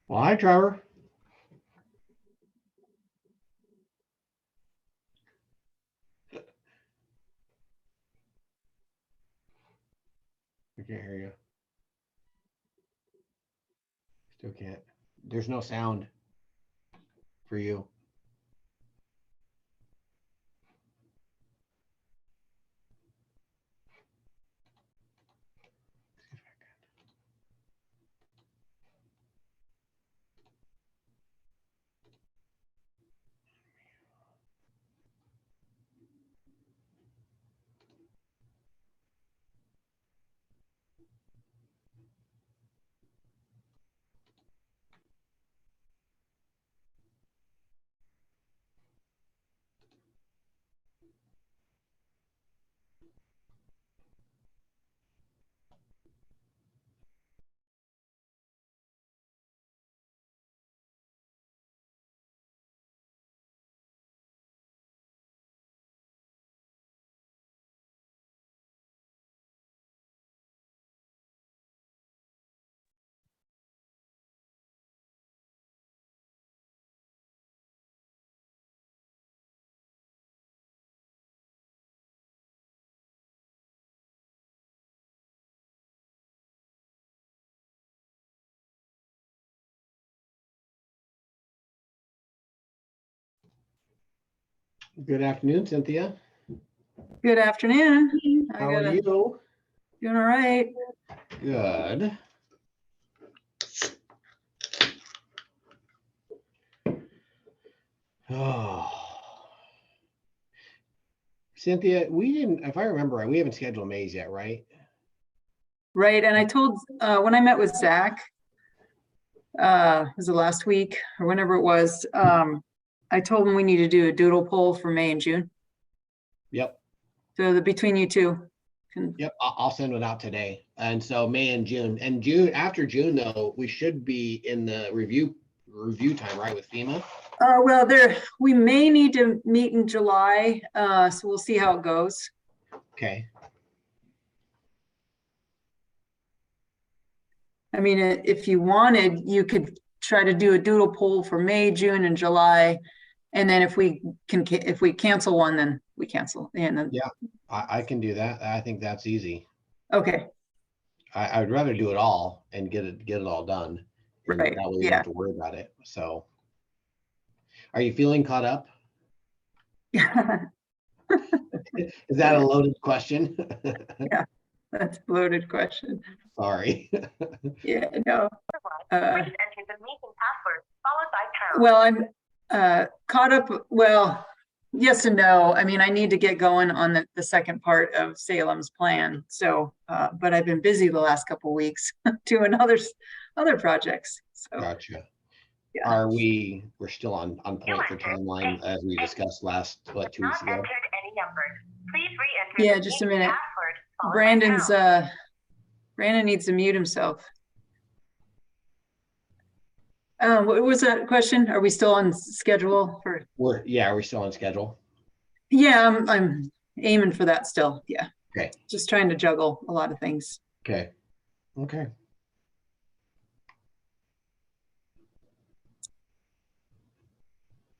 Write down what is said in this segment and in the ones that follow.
Well, hi, Trevor. I can't hear you. Still can't. There's no sound for you. Good afternoon, Cynthia. Good afternoon. How are you? Doing all right. Good. Oh. Cynthia, we didn't, if I remember right, we haven't scheduled Maze yet, right? Right. And I told, when I met with Zach, was it last week or whenever it was, I told him we need to do a doodle poll for May and June. Yep. So between you two. Yep, I'll send it out today. And so May and June, after June though, we should be in the review time, right, with FEMA? Well, we may need to meet in July, so we'll see how it goes. Okay. I mean, if you wanted, you could try to do a doodle poll for May, June, and July. And then if we cancel one, then we cancel. And then, yeah, I can do that. I think that's easy. Okay. I would rather do it all and get it all done. And right. That way we don't have to worry about it. So are you feeling caught up? Is that a loaded question? Yeah, that's a loaded question. Sorry. Yeah, no. Well, I'm caught up. Well, yes and no. I mean, I need to get going on the second part of Salem's plan. So, but I've been busy the last couple of weeks doing other projects. So. Gotcha. Yeah. We're still on point for timeline as we discussed last, 2 weeks ago? Yeah, just a minute. Brandon needs to mute himself. What was that question? Are we still on schedule for? We're still on schedule. Yeah, I'm aiming for that still. Yeah. Okay. Just trying to juggle a lot of things. Okay.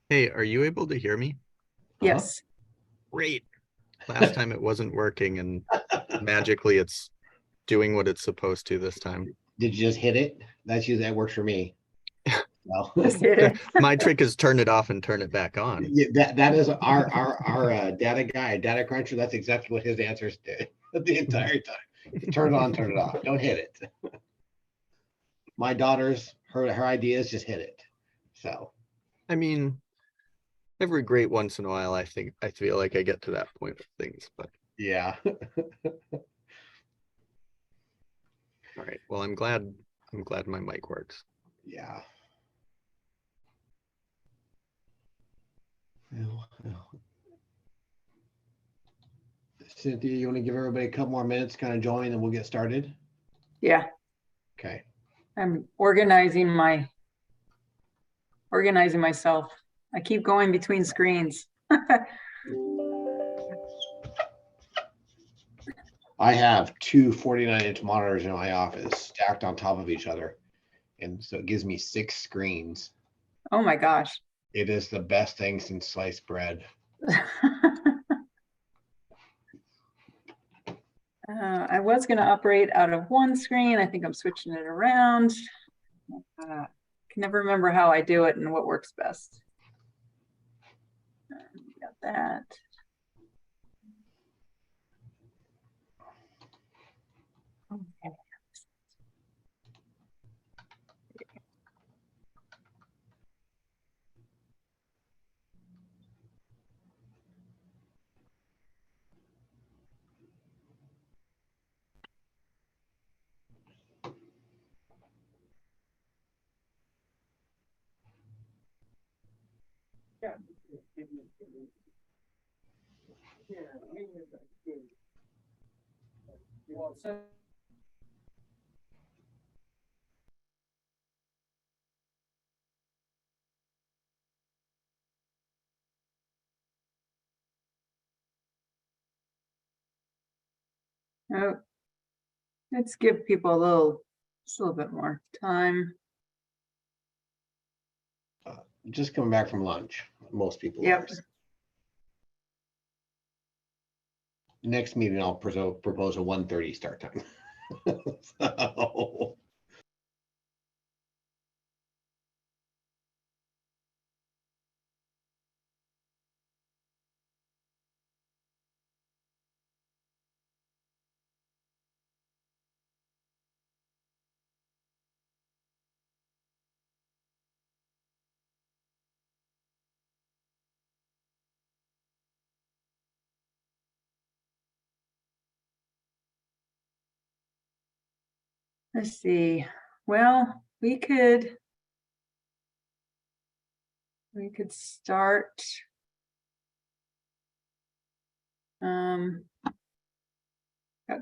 Hey, are you able to hear me? Yes. Great. Last time it wasn't working and magically it's doing what it's supposed to this time. Did you just hit it? That works for me. No. My trick is turn it off and turn it back on. Yeah, that is our data guy, data cruncher. That's exactly what his answers did the entire time. Turn it on, turn it off. Don't hit it. My daughter's her idea is just hit it. So I mean, every great once in a while, I feel like I get to that point of things, but yeah. All right. Well, I'm glad my mic works. Yeah. Cynthia, you want to give everybody a couple more minutes, kind of join, and we'll get started? Yeah. Okay. I'm organizing myself. I keep going between screens. I have two 49-inch monitors in my office stacked on top of each other. and so it gives me 6 screens. Oh my gosh. It is the best thing since sliced bread. I was going to operate out of one screen. I think I'm switching it around. Can never remember how I do it and what works best. Got that. Okay. Oh, let's give people just a little bit more time. Just coming back from lunch. Most people Yep. are. Next meeting, I'll propose a 1:30 start time. So, Let's see. Well, we could start. Got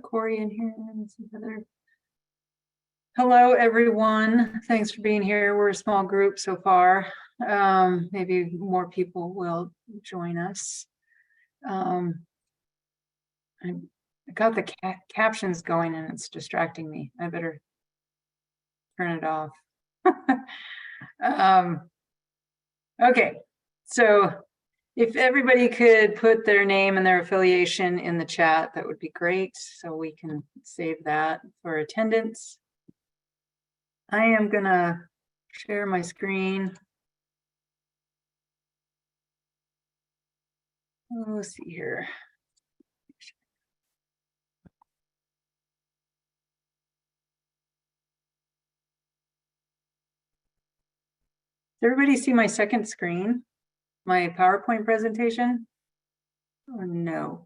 Corey in here and some other. Hello, everyone. Thanks for being here. We're a small group so far. Maybe more people will join us. I got the captions going and it's distracting me. I better turn it off. Okay, so if everybody could put their name and their affiliation in the chat, that would be great. So we can save that for attendance. I am gonna share my screen. Oh, let's see here. Does everybody see my second screen? My PowerPoint presentation? Or no?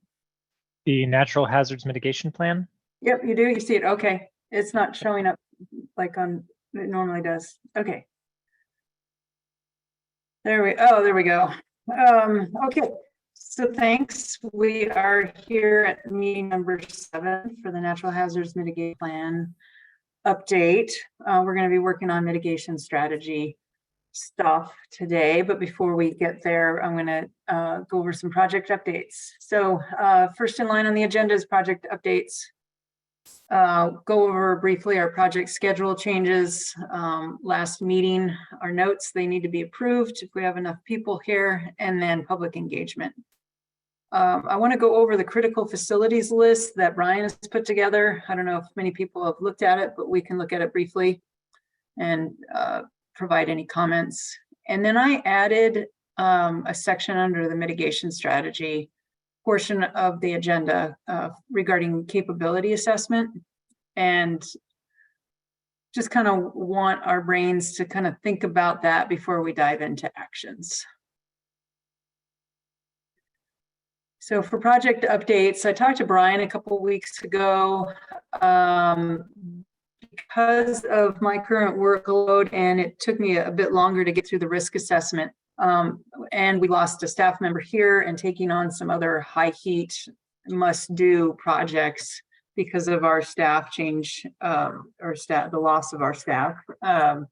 The natural hazards mitigation plan? Yep, you do. You see it. Okay. It's not showing up like it normally does. Okay. There we go. Okay. So thanks. We are here at meeting number 7 for the natural hazards mitigation plan update. We're going to be working on mitigation strategy stuff today, but before we get there, I'm going to go over some project updates. So first in line on the agenda is project updates. Go over briefly our project schedule changes. Last meeting, our notes, they need to be approved if we have enough people here, and then public engagement. I want to go over the critical facilities list that Brian has put together. I don't know if many people have looked at it, but we can look at it briefly and provide any comments. And then I added a section under the mitigation strategy portion of the agenda regarding capability assessment, and just kind of want our brains to kind of think about that before we dive into actions. So for project updates, I talked to Brian a couple of weeks ago. Because of my current workload, and it took me a bit longer to get through the risk assessment, and we lost a staff member here and taking on some other high heat must-do projects because of our staff change, the loss of our staff. I've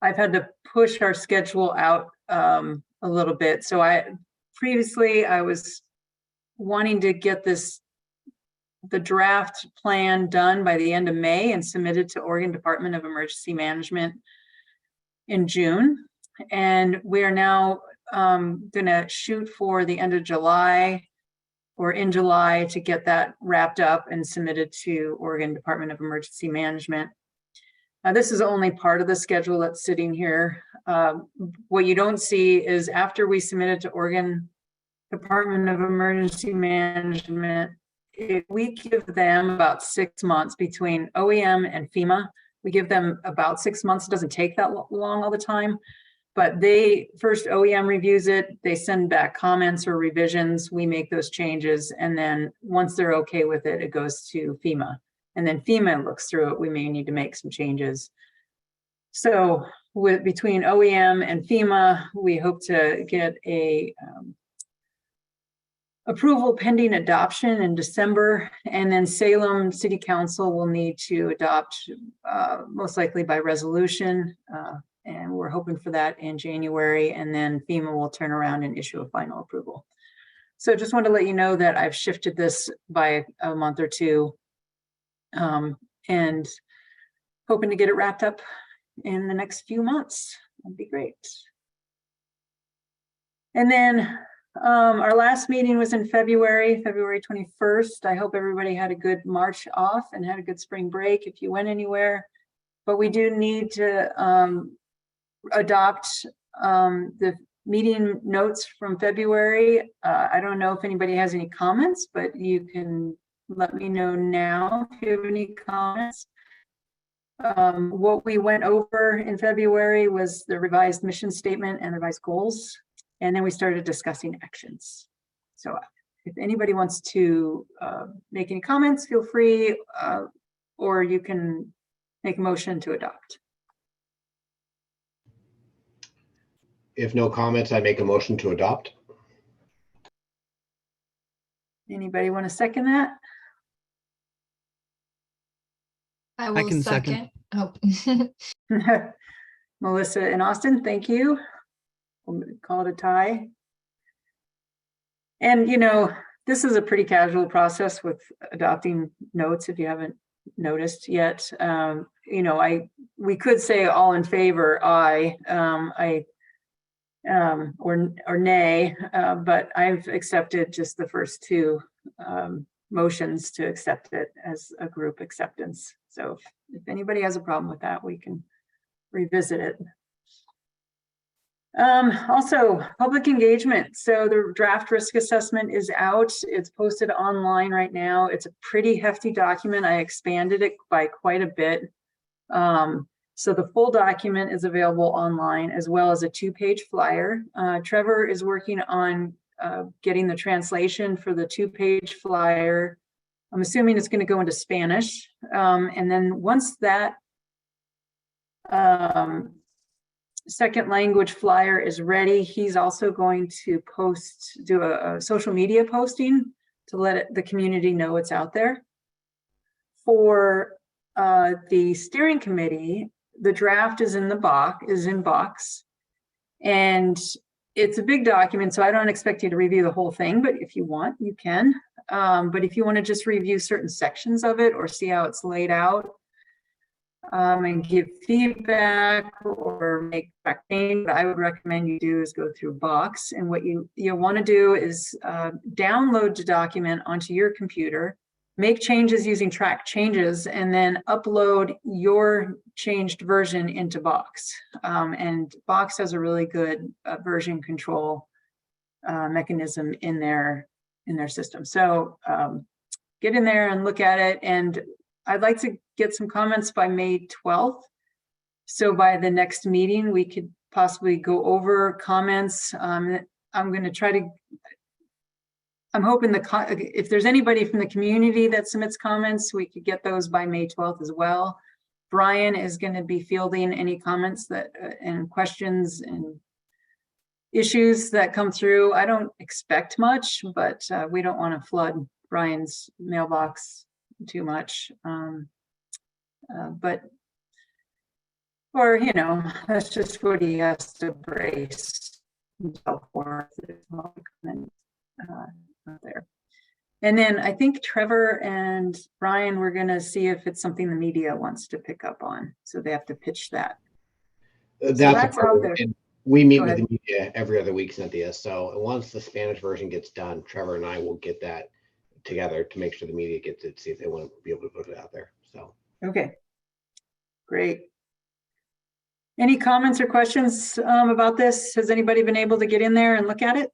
had to push our schedule out a little bit. So previously I was wanting to get the the draft plan done by the end of May and submitted to Oregon Department of Emergency Management in June. And we are now gonna shoot for the end of July or in July to get that wrapped up and submitted to Oregon Department of Emergency Management. This is only part of the schedule that's sitting here. What you don't see is after we submitted to Oregon Department of Emergency Management, we give them about 6 months between OEM and FEMA. We give them about 6 months. It doesn't take that long all the time, but they first OEM reviews it. They send back comments or revisions. We make those changes. And then once they're okay with it, it goes to FEMA. And then FEMA looks through it. We may need to make some changes. So between OEM and FEMA, we hope to get a approval pending adoption in December. And then Salem City Council will need to adopt most likely by resolution. And we're hoping for that in January. And then FEMA will turn around and issue a final approval. So just wanted to let you know that I've shifted this by a month or two. And hoping to get it wrapped up in the next few months. That'd be great. And then our last meeting was in February 21st. I hope everybody had a good March off and had a good spring break if you went anywhere. But we do need to adopt the meeting notes from February. I don't know if anybody has any comments, but you can let me know now if you have any comments. What we went over in February was the revised mission statement and revised goals. And then we started discussing actions. So if anybody wants to make any comments, feel free, or you can make a motion to adopt. If no comments, I make a motion to adopt. Anybody want to second that? I will can second. Oh. Melissa and Austin, thank you. We'll call it a tie. And you know, this is a pretty casual process with adopting notes if you haven't noticed yet. You know, we could say all in favor, aye, or nay, but I've accepted just the first two motions to accept it as a group acceptance. So if anybody has a problem with that, we can revisit it. Also, public engagement. So the draft risk assessment is out. It's posted online right now. It's a pretty hefty document. I expanded it by quite a bit. So the full document is available online as well as a 2-page flyer. Trevor is working on getting the translation for the 2-page flyer. I'm assuming it's going to go into Spanish. And then once that second language flyer is ready, he's also going to do a social media posting to let the community know it's out there. For the steering committee, the draft is in box, and it's a big document, so I don't expect you to review the whole thing, but if you want, you can. But if you want to just review certain sections of it or see how it's laid out, and give feedback or make back change, what I would recommend you do is go through Box. And what you want to do is download the document onto your computer, make changes using track changes, and then upload your changed version into Box. And Box has a really good version control mechanism in their system. So get in there and look at it. And I'd like to get some comments by May 12th. So by the next meeting, we could possibly go over comments. I'm going to try to, I'm hoping if there's anybody from the community that submits comments, we could get those by May 12th as well. Brian is going to be fielding any comments that and questions and issues that come through. I don't expect much, but we don't want to flood Brian's mailbox too much. Or, you know, that's just what he has to brace himself for. There. And then I think Trevor and Brian, we're gonna see if it's something the media wants to pick up on. So they have to pitch that. That's that's a part out of there. it. And we meet Go with ahead. the media every other week, Cynthia. So once the Spanish version gets done, Trevor and I will get that together to make sure the media gets it, see if they want to be able to put it out there. So Okay, great. Any comments or questions about this? Has anybody been able to get in there and look at it?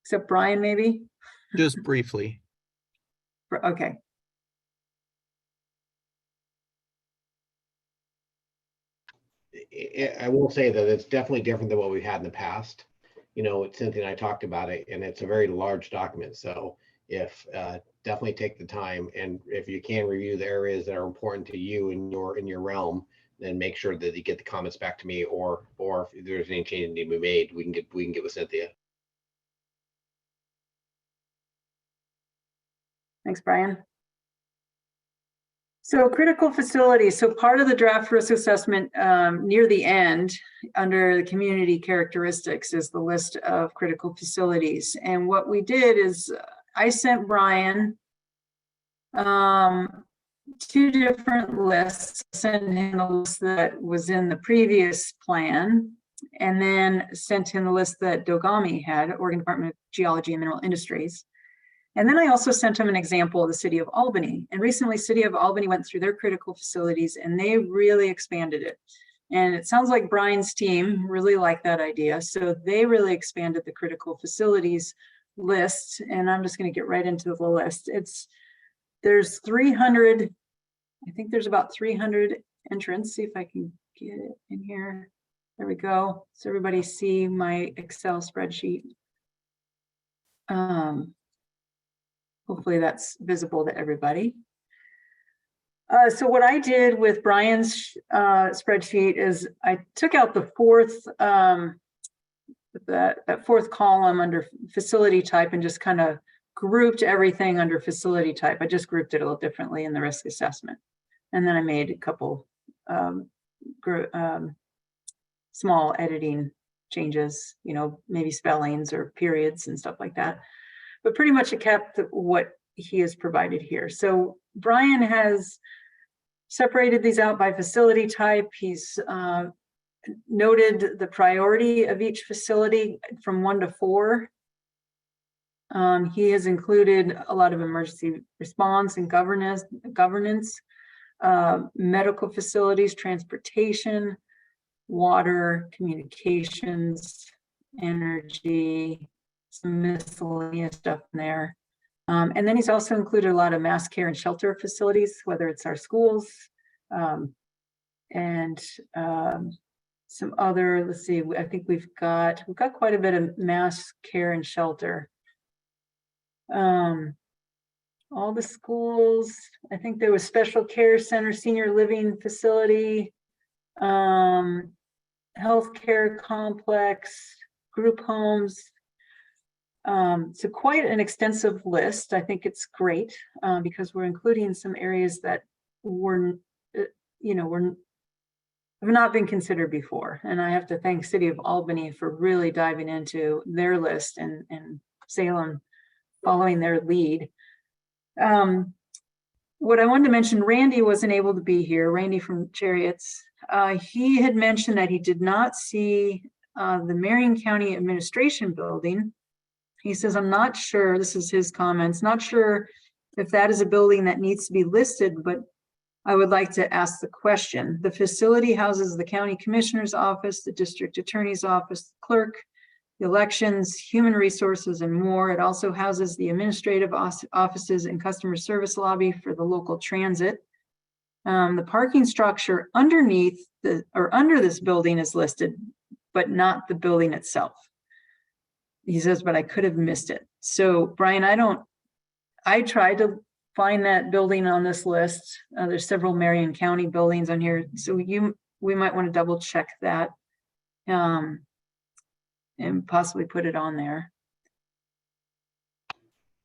Except Brian, maybe? Just briefly. Okay. I will say that it's definitely different than what we've had in the past. You know, Cynthia and I talked about it, and it's a very large document. So if definitely take the time, and if you can review the areas that are important to you in your realm, then make sure that you get the comments back to me, or if there's any change that need to be made, we can get with Cynthia. Thanks, Brian. So critical facilities. So part of the draft risk assessment near the end, under the community characteristics, is the list of critical facilities. And what we did is I sent Brian 2 different lists. Sent him the list that was in the previous plan, and then sent him the list that Dogami had, Oregon Department of Geology and Mineral Industries. And then I also sent him an example of the city of Albany. And recently, city of Albany went through their critical facilities and they really expanded it. And it sounds like Brian's team really liked that idea. So they really expanded the critical facilities list. And I'm just going to get right into the list. There's 300, I think there's about 300 entrants. See if I can get it in here. There we go. So everybody see my Excel spreadsheet. Hopefully that's visible to everybody. So what I did with Brian's spreadsheet is I took out the fourth, that fourth column under facility type and just kind of grouped everything under facility type. I just grouped it a little differently in the risk assessment. And then I made a couple small editing changes, you know, maybe spellings or periods and stuff like that. But pretty much it kept what he has provided here. So Brian has separated these out by facility type. He's noted the priority of each facility from 1 to 4. He has included a lot of emergency response and governance, medical facilities, transportation, water, communications, energy, some miscellaneous stuff in there. And then he's also included a lot of mass care and shelter facilities, whether it's our schools and some other, let's see, I think we've got quite a bit of mass care and shelter. All the schools, I think there was special care center, senior living facility, healthcare complex, group homes. So quite an extensive list. I think it's great because we're including some areas that have not been considered before. And I have to thank City of Albany for really diving into their list and Salem following their lead. What I wanted to mention, Randy wasn't able to be here, Randy from Chariots. He had mentioned that he did not see the Marion County Administration Building. He says, I'm not sure, this is his comments, not sure if that is a building that needs to be listed, but I would like to ask the question. The facility houses the county commissioner's office, the district attorney's office, the clerk, the elections, human resources, and more. It also houses the administrative offices and customer service lobby for the local transit. The parking structure underneath under this building is listed, but not the building itself. He says, but I could have missed it. So Brian, I tried to find that building on this list. There's several Marion County buildings on here. So we might want to double check that and possibly put it on there.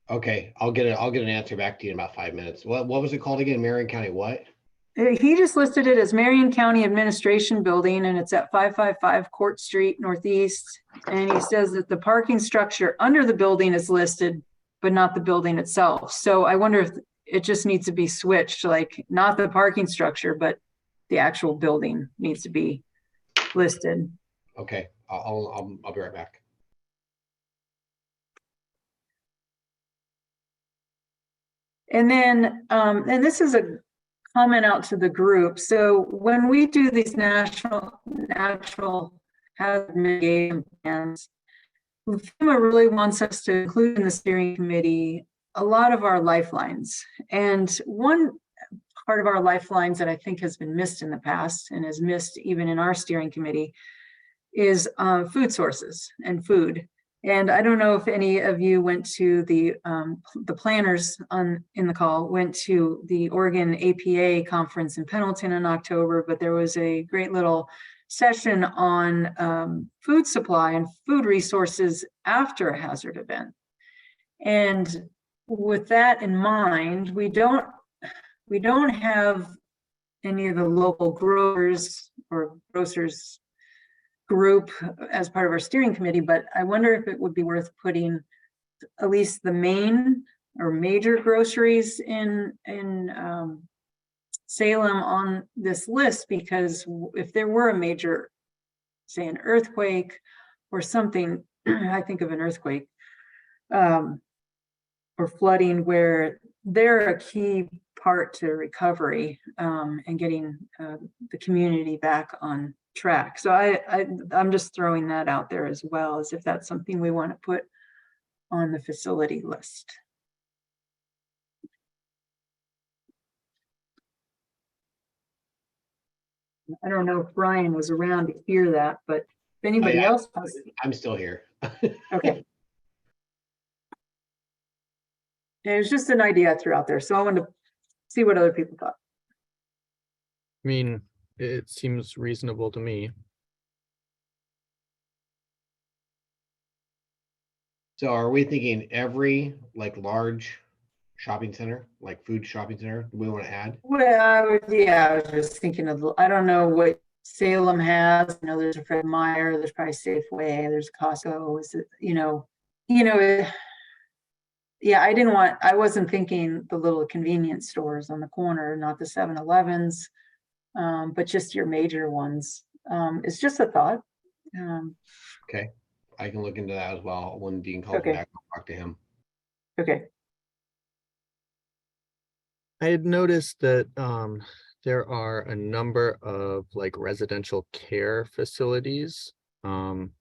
Okay, I'll get an answer back to you in about 5 minutes. What was it called again? Marion County what? He just listed it as Marion County Administration Building, and it's at 555 Court Street Northeast. And he says that the parking structure under the building is listed, but not the building itself. So I wonder if it just needs to be switched, like not the parking structure, but the actual building needs to be listed. Okay, I'll be right back. And then, and this is a comment out to the group. So when we do these natural hazard mitigation plans, FEMA really wants us to include in the steering committee a lot of our lifelines. And one part of our lifelines that I think has been missed in the past and is missed even in our steering committee is food sources and food. And I don't know if any of you went to the planners in the call, went to the Oregon APA conference in Pendleton in October, but there was a great little session on food supply and food resources after a hazard event. And with that in mind, we don't have any of the local growers or grocers group as part of our steering committee, but I wonder if it would be worth putting at least the main or major groceries in Salem on this list, because if there were a major, say an earthquake or something, I think of an earthquake or flooding, where they're a key part to recovery and getting the community back on track. So I'm just throwing that out there as well, as if that's something we want to put on the facility list. I don't know if Brian was around to hear that, but if anybody else has... I'm still here. Okay. It was just an idea I threw out there, so I wanted to see what other people thought. I mean, it seems reasonable to me. So are we thinking every like large shopping center, like food shopping center, we want to add? Well, yeah, I was just thinking of, I don't know what Salem has. I know there's a Fred Meyer, there's probably Safeway, there's Costco. Is it, yeah, I wasn't thinking the little convenience stores on the corner, not the 7-Elevens, but just your major ones. It's just a thought. Okay, I can look into that as well. When Dean calls me back, I'll talk to him. Okay. I had noticed that there are a number of like residential care facilities, and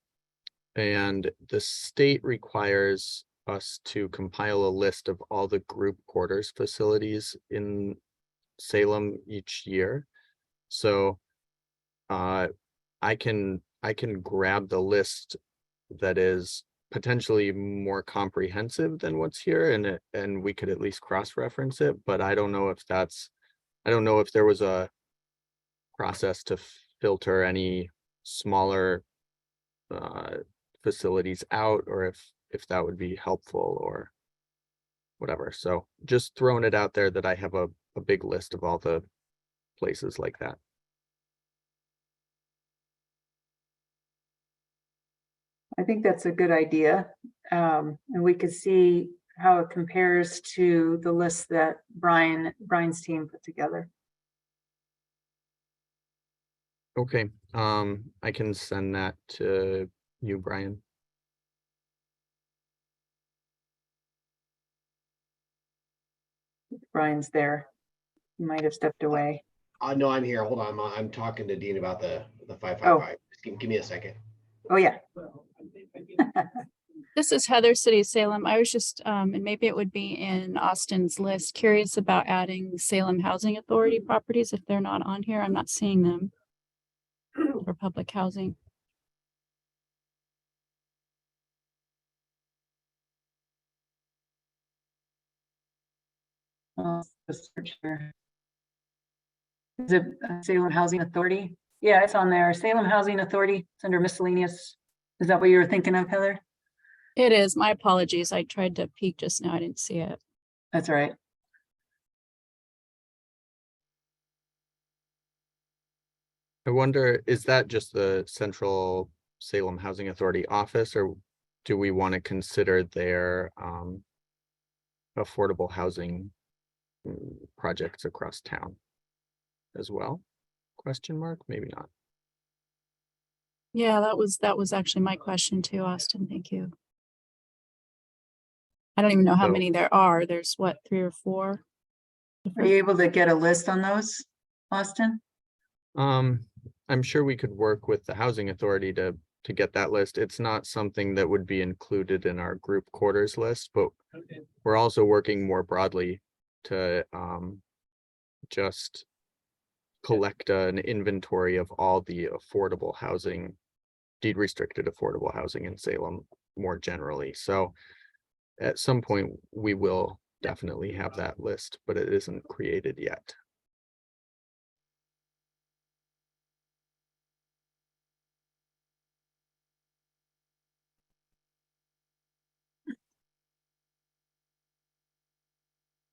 the state requires us to compile a list of all the group quarters facilities in Salem each year. So I can grab the list that is potentially more comprehensive than what's here, and we could at least cross-reference it, but I don't know if there was a process to filter any smaller facilities out, or if that would be helpful or whatever. So just throwing it out there that I have a big list of all the places like that. I think that's a good idea. And we could see how it compares to the list that Brian's team put together. Okay, I can send that to you, Brian. Brian's there. He might have stepped away. No, I'm here. Hold on. I'm talking to Dean about the 555. Just give me a second. Oh yeah. This is Heather, City of Salem. I was just, and maybe it would be in Austin's list, curious about adding Salem Housing Authority properties if they're not on here. I'm not seeing them for public housing. Search here. Is it Salem Housing Authority? Yeah, it's on there. Salem Housing Authority. It's under miscellaneous. Is that what you were thinking of, Heather? It is. My apologies. I tried to peek just now. I didn't see it. That's all right. I wonder, is that just the Central Salem Housing Authority office, or do we want to consider their affordable housing projects across town as well? Question mark, maybe not. Yeah, that was actually my question too, Austin. Thank you. I don't even know how So- many there are. There's what, 3 or 4? Are you able to get a list on those, Austin? I'm sure we could work with the housing authority to get that list. It's not something that would be included in our group quarters list, but we're also working more broadly to just collect an inventory of all the affordable housing, deed restricted affordable housing in Salem more generally. So at some point we will definitely have that list, but it isn't created yet.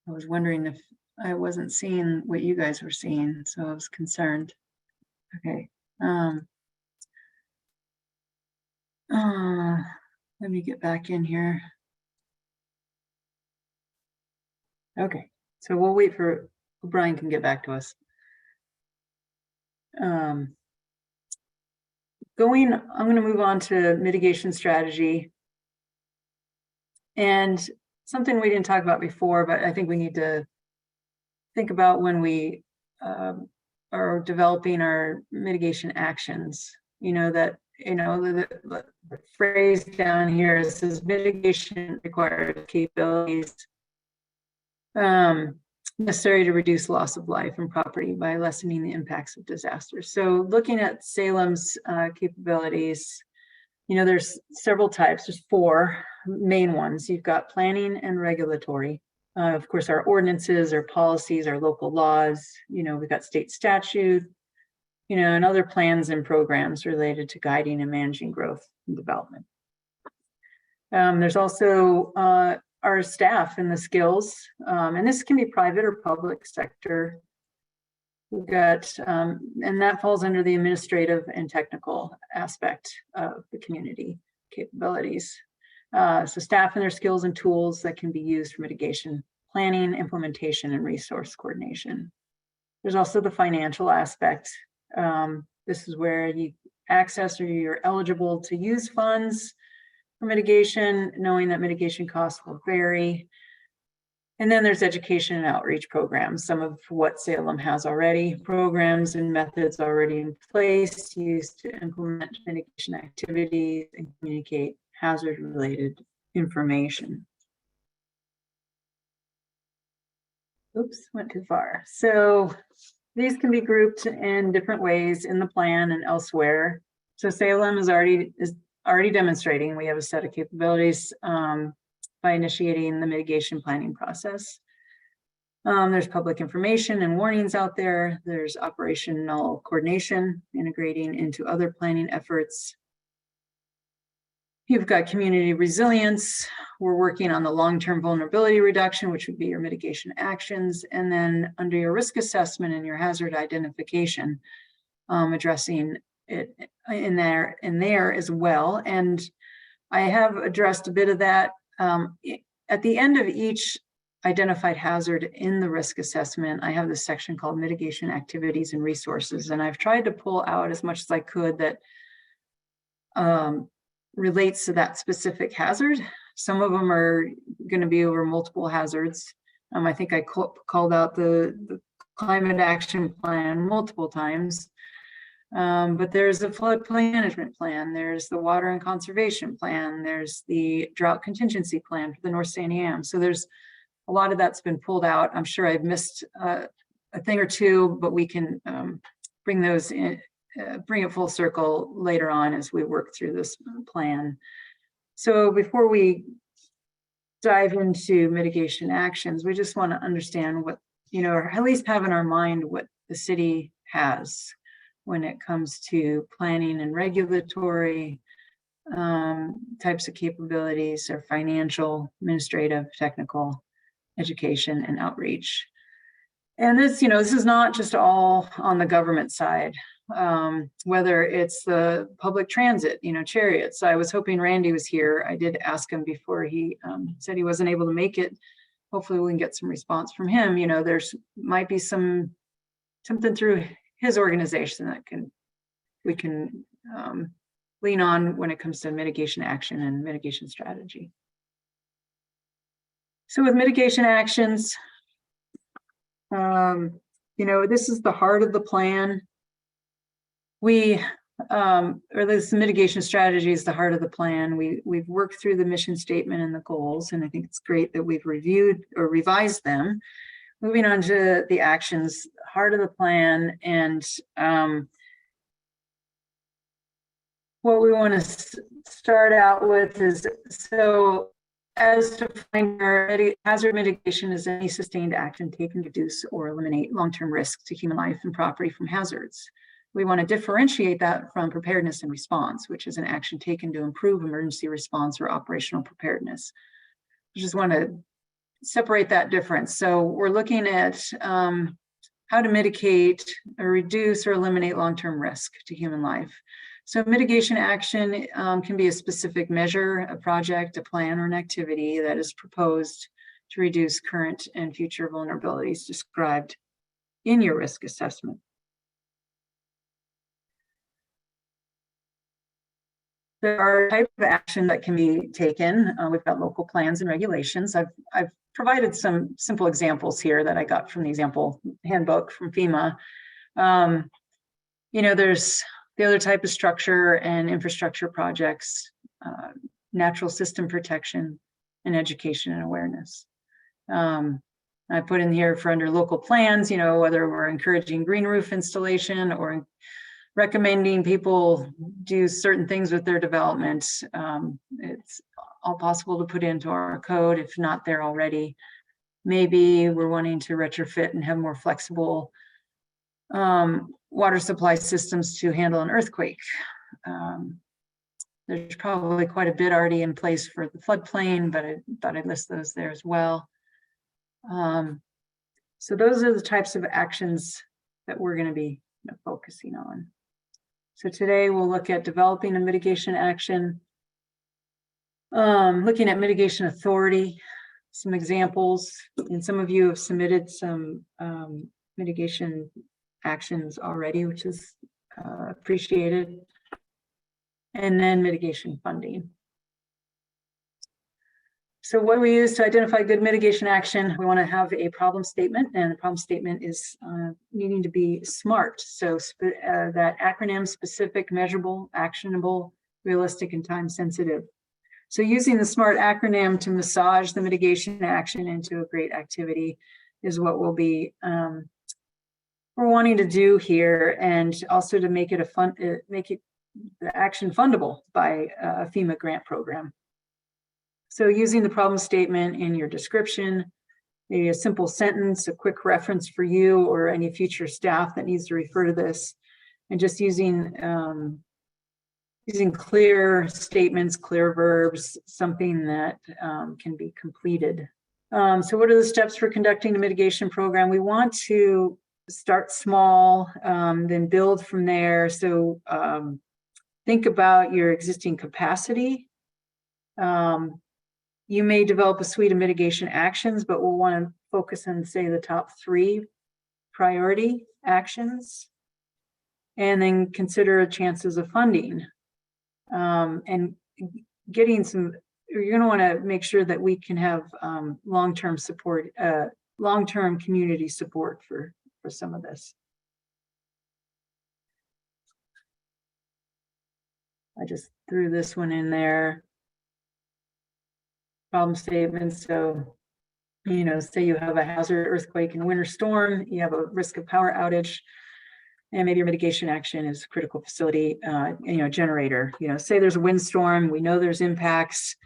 I was wondering if I wasn't seeing what you guys were seeing, so I was concerned. Okay. Let me get back in here. Okay, so we'll wait for Brian can get back to us. I'm going to move on to mitigation strategy. And something we didn't talk about before, but I think we need to think about when we are developing our mitigation actions. You know, that, you know, the phrase down here says mitigation requires capabilities necessary to reduce loss of life and property by lessening the impacts of disasters. So looking at Salem's capabilities, you know, there's several types. There's 4 main ones. You've got planning and regulatory. Of course, our ordinances, our policies, our local laws, you know, we've got state statute, you know, and other plans and programs related to guiding and managing growth and development. There's also our staff and the skills, and this can be private or public sector. We've got, and that falls under the administrative and technical aspect of the community capabilities. So staff and their skills and tools that can be used for mitigation, planning, implementation, and resource coordination. There's also the financial aspect. This is where you access or you're eligible to use funds for mitigation, knowing that mitigation costs will vary. And then there's education and outreach programs, some of what Salem has already, programs and methods already in place used to implement mitigation activities and communicate hazard-related information. Oops, went too far. So these can be grouped in different ways in the plan and elsewhere. So Salem is already demonstrating we have a set of capabilities by initiating the mitigation planning process. There's public information and warnings out there. There's operational coordination, integrating into other planning efforts. You've got community resilience. We're working on the long-term vulnerability reduction, which would be your mitigation actions. And then under your risk assessment and your hazard identification, addressing it in there as well. And I have addressed a bit of that. At the end of each identified hazard in the risk assessment, I have this section called mitigation activities and resources. And I've tried to pull out as much as I could that relates to that specific hazard. Some of them are going to be over multiple hazards. I think I called out the climate action plan multiple times. But there's a floodplain management plan, there's the water and conservation plan, there's the drought contingency plan for the North Santiam. So there's a lot of that's been pulled out. I'm sure I've missed a thing or two, but we can bring those in, bring it full circle later on as we work through this plan. So before we dive into mitigation actions, we just want to understand what, you know, or at least have in our mind what the city has when it comes to planning and regulatory types of capabilities, or financial, administrative, technical, education, and outreach. And this, you know, this is not just all on the government side. whether it's the public transit, chariots. I was hoping Randy was here. I did ask him before he said he wasn't able to make it. Hopefully we can get some response from him. There's might be something through his organization that we can lean on when it comes to mitigation action and mitigation strategy. So with mitigation actions, this is the heart of the plan. Or this mitigation strategy is the heart of the plan. We've worked through the mission statement and the goals, and I think it's great that we've reviewed or revised them. Moving on to the actions, heart of the plan, and what we want to start out with is, so as defined, hazard mitigation is any sustained action taken to reduce or eliminate long-term risk to human life and property from hazards. We want to differentiate that from preparedness and response, which is an action taken to improve emergency response or operational preparedness. I just want to separate that difference. So we're looking at how to mitigate or reduce or eliminate long-term risk to human life. So mitigation action can be a specific measure, a project, a plan, or an activity that is proposed to reduce current and future vulnerabilities described in your risk assessment. There are types of action that can be taken. We've got local plans and regulations. I've provided some simple examples here that I got from the example handbook from FEMA. There's the other type of structure and infrastructure projects, natural system protection, and education and awareness. I put in here for under local plans, whether we're encouraging green roof installation or recommending people do certain things with their development. It's all possible to put into our code if not there already. Maybe we're wanting to retrofit and have more flexible water supply systems to handle an earthquake. There's probably quite a bit already in place for the floodplain, but I thought I'd list those there as well. So those are the types of actions that we're going to be focusing on. So today we'll look at developing a mitigation action, looking at mitigation authority, some examples, and some of you have submitted some mitigation actions already, which is appreciated, and then mitigation funding. So what do we use to identify good mitigation action? We want to have a problem statement, and the problem statement is needing to be SMART. So that acronym: specific, measurable, actionable, realistic, and time sensitive. So using the SMART acronym to massage the mitigation action into a great activity is what we'll be we're wanting to do here, and also to make it the action fundable by a FEMA grant program. So using the problem statement in your description, maybe a simple sentence, a quick reference for you or any future staff that needs to refer to this, and just using clear statements, clear verbs, something that can be completed. So what are the steps for conducting a mitigation program? We want to start small, then build from there. So think about your existing capacity. You may develop a suite of mitigation actions, but we'll want to focus on, say, the top 3 priority actions, and then consider chances of funding. And getting some, you're going to want to make sure that we can have long-term support, long-term community support for some of this. I just threw this one in there. Problem statements. So, say you have a hazard, earthquake, and winter storm, you have a risk of power outage, and maybe your mitigation action is critical facility, generator. Say there's a windstorm, we know there's impacts.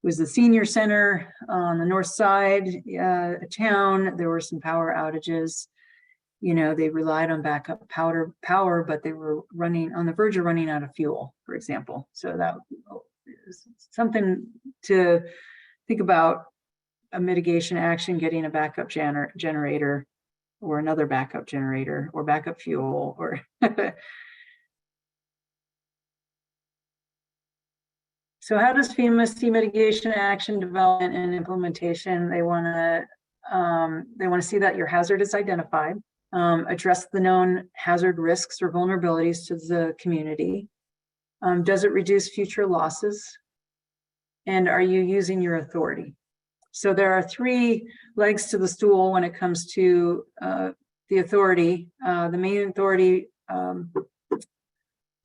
It was the senior center on the north side of town. There were some power outages. They relied on backup power, but they were on the verge of running out of fuel, for example. So that is something to think about: a mitigation action, getting a backup generator or another backup generator or backup fuel, or So how does FEMA see mitigation, action, development, and implementation? They want to see that your hazard is identified, address the known hazard risks or vulnerabilities to the community. Does it reduce future losses? And are you using your authority? So there are 3 legs to the stool when it comes to the authority. The main authority,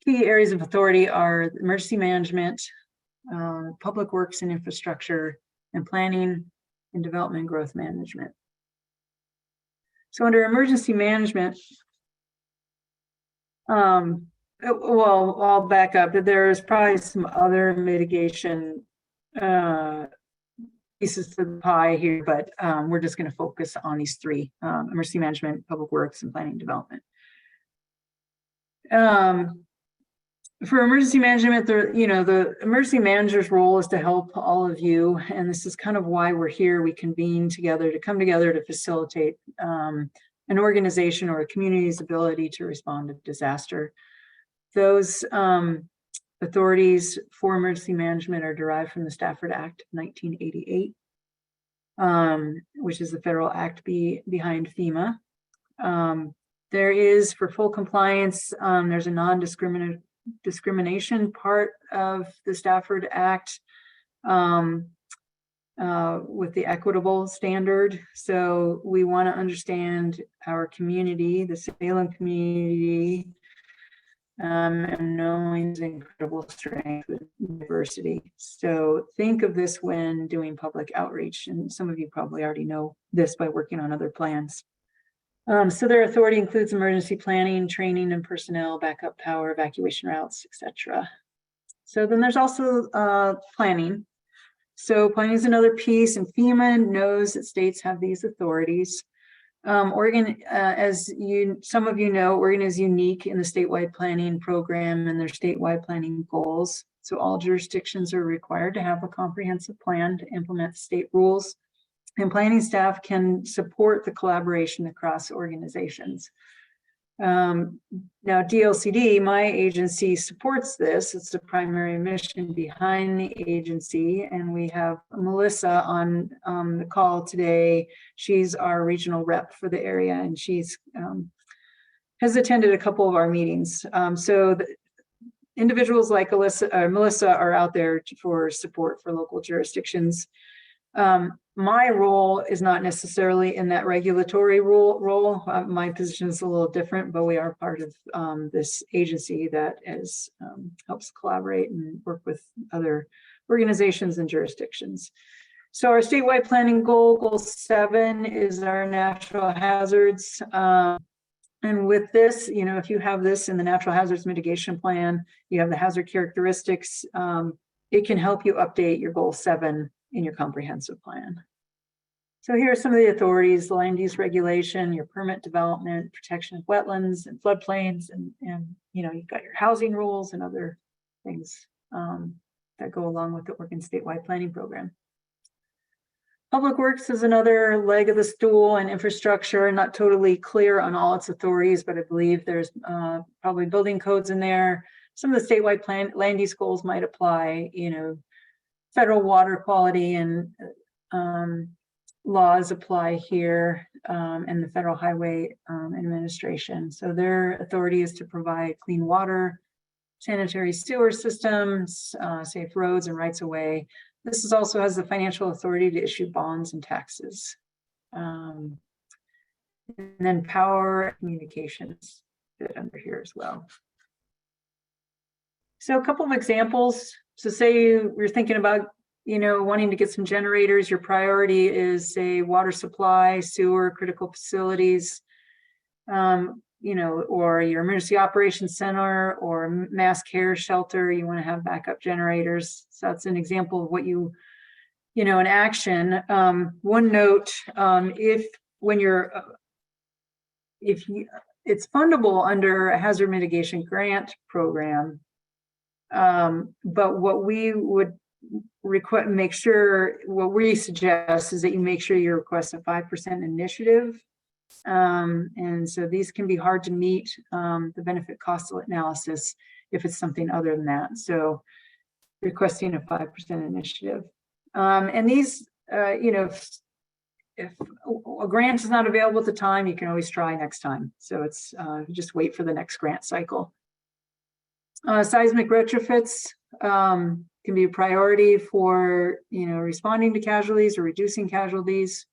key areas of authority are emergency management, public works and infrastructure, and planning and development growth management. So under emergency management, well, I'll back up. There's probably some other mitigation pieces to the pie here, but we're just going to focus on these 3, emergency management, public works, and planning and development. For emergency management, the emergency manager's role is to help all of you, and this is kind of why we're here. We convene together to come together to facilitate an organization or a community's ability to respond to disaster. Those authorities for emergency management are derived from the Stafford Act of 1988, which is the federal act behind FEMA. There is, for full compliance, there's a non-discrimination part of the Stafford Act with the equitable standard. So we want to understand our community, the Salem community, and knowing its incredible strength with diversity. So think of this when doing public outreach, and some of you probably already know this by working on other plans. So their authority includes emergency planning, training and personnel, backup power, evacuation routes, etc. So then there's also planning. So planning is another piece, and FEMA knows that states have these authorities. Oregon, as some of you know, Oregon is unique in the statewide planning program and their statewide planning goals. So all jurisdictions are required to have a comprehensive plan to implement state rules, and planning staff can support the collaboration across organizations. Now DLCD, my agency, supports this. It's the primary mission behind the agency, and we have Melissa on the call today. She's our regional rep for the area, and she's has attended a couple of our meetings. So the individuals like Melissa are out there for support for local jurisdictions. My role is not necessarily in that regulatory role. My position is a little different, but we are part of this agency that helps collaborate and work with other organizations and jurisdictions. So our statewide planning goal 7, is our natural hazards. And with this, if you have this in the natural hazards mitigation plan, you have the hazard characteristics, it can help you update your goal 7 in your comprehensive plan. So here are some of the authorities: the land use regulation, your permit development, protection of wetlands and floodplains, and you've got your housing rules and other things that go along with the Oregon statewide planning program. Public works is another leg of the stool, and infrastructure, not totally clear on all its authorities, but I believe there's probably building codes in there. Some of the statewide land use goals might apply, federal water quality and laws apply here, and the Federal Highway Administration. So their authority is to provide clean water, sanitary sewer systems, safe roads and rights of way. This also has the financial authority to issue bonds and taxes. And then power and communications fit under here as well. So a couple of examples. So say you're thinking about, wanting to get some generators. Your priority is, say, water supply, sewer, critical facilities, or your emergency operations center or mass care shelter. You want to have backup generators. So that's an example of what in action. One note: it's fundable under a hazard mitigation grant program, but what we would what we suggest is that you make sure you request a 5% initiative. And so these can be hard to meet the benefit cost analysis if it's something other than that. So requesting a 5% initiative. And these, if a grant is not available at the time, you can always try next time. So it's just wait for the next grant cycle. Seismic retrofits can be a priority for, responding to casualties or reducing casualties.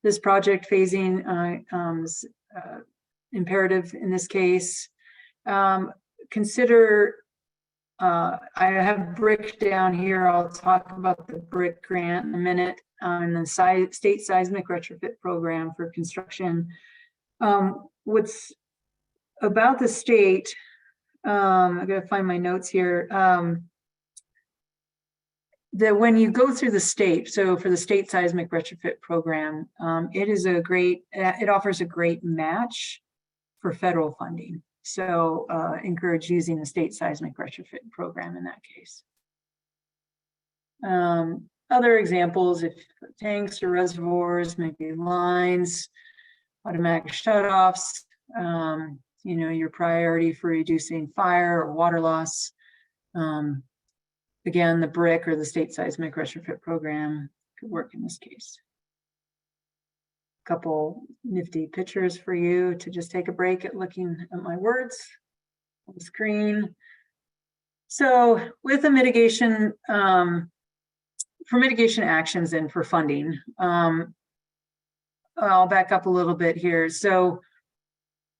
This project phasing is imperative in this case. Consider, I have BRIC down here. I'll talk about the BRIC grant in a minute, and the state seismic retrofit program for construction. What's about the state, I gotta find my notes here. That when you go through the state, so for the state seismic retrofit program, it offers a great match for federal funding. So encourage using the state seismic retrofit program in that case. Other examples, if tanks or reservoirs, maybe lines, automatic shutoffs, your priority for reducing fire or water loss. Again, the BRIC or the state seismic retrofit program could work in this case. Couple nifty pictures for you to just take a break at looking at my words on the screen. So with the mitigation, for mitigation actions and for funding, I'll back up a little bit here. So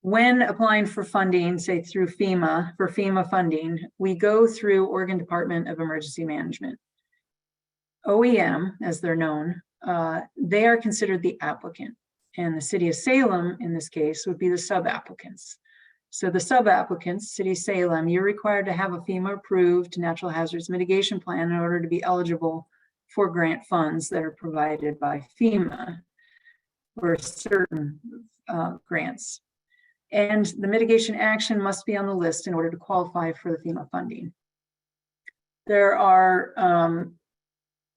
when applying for funding, say through FEMA, for FEMA funding, we go through Oregon Department of Emergency Management. OEM, as they're known, they are considered the applicant, and the city of Salem, in this case, would be the sub-applicants. So the sub-applicants, City of Salem, you're required to have a FEMA-approved natural hazards mitigation plan in order to be eligible for grant funds that are provided by FEMA for certain grants. And the mitigation action must be on the list in order to qualify for the FEMA funding. There are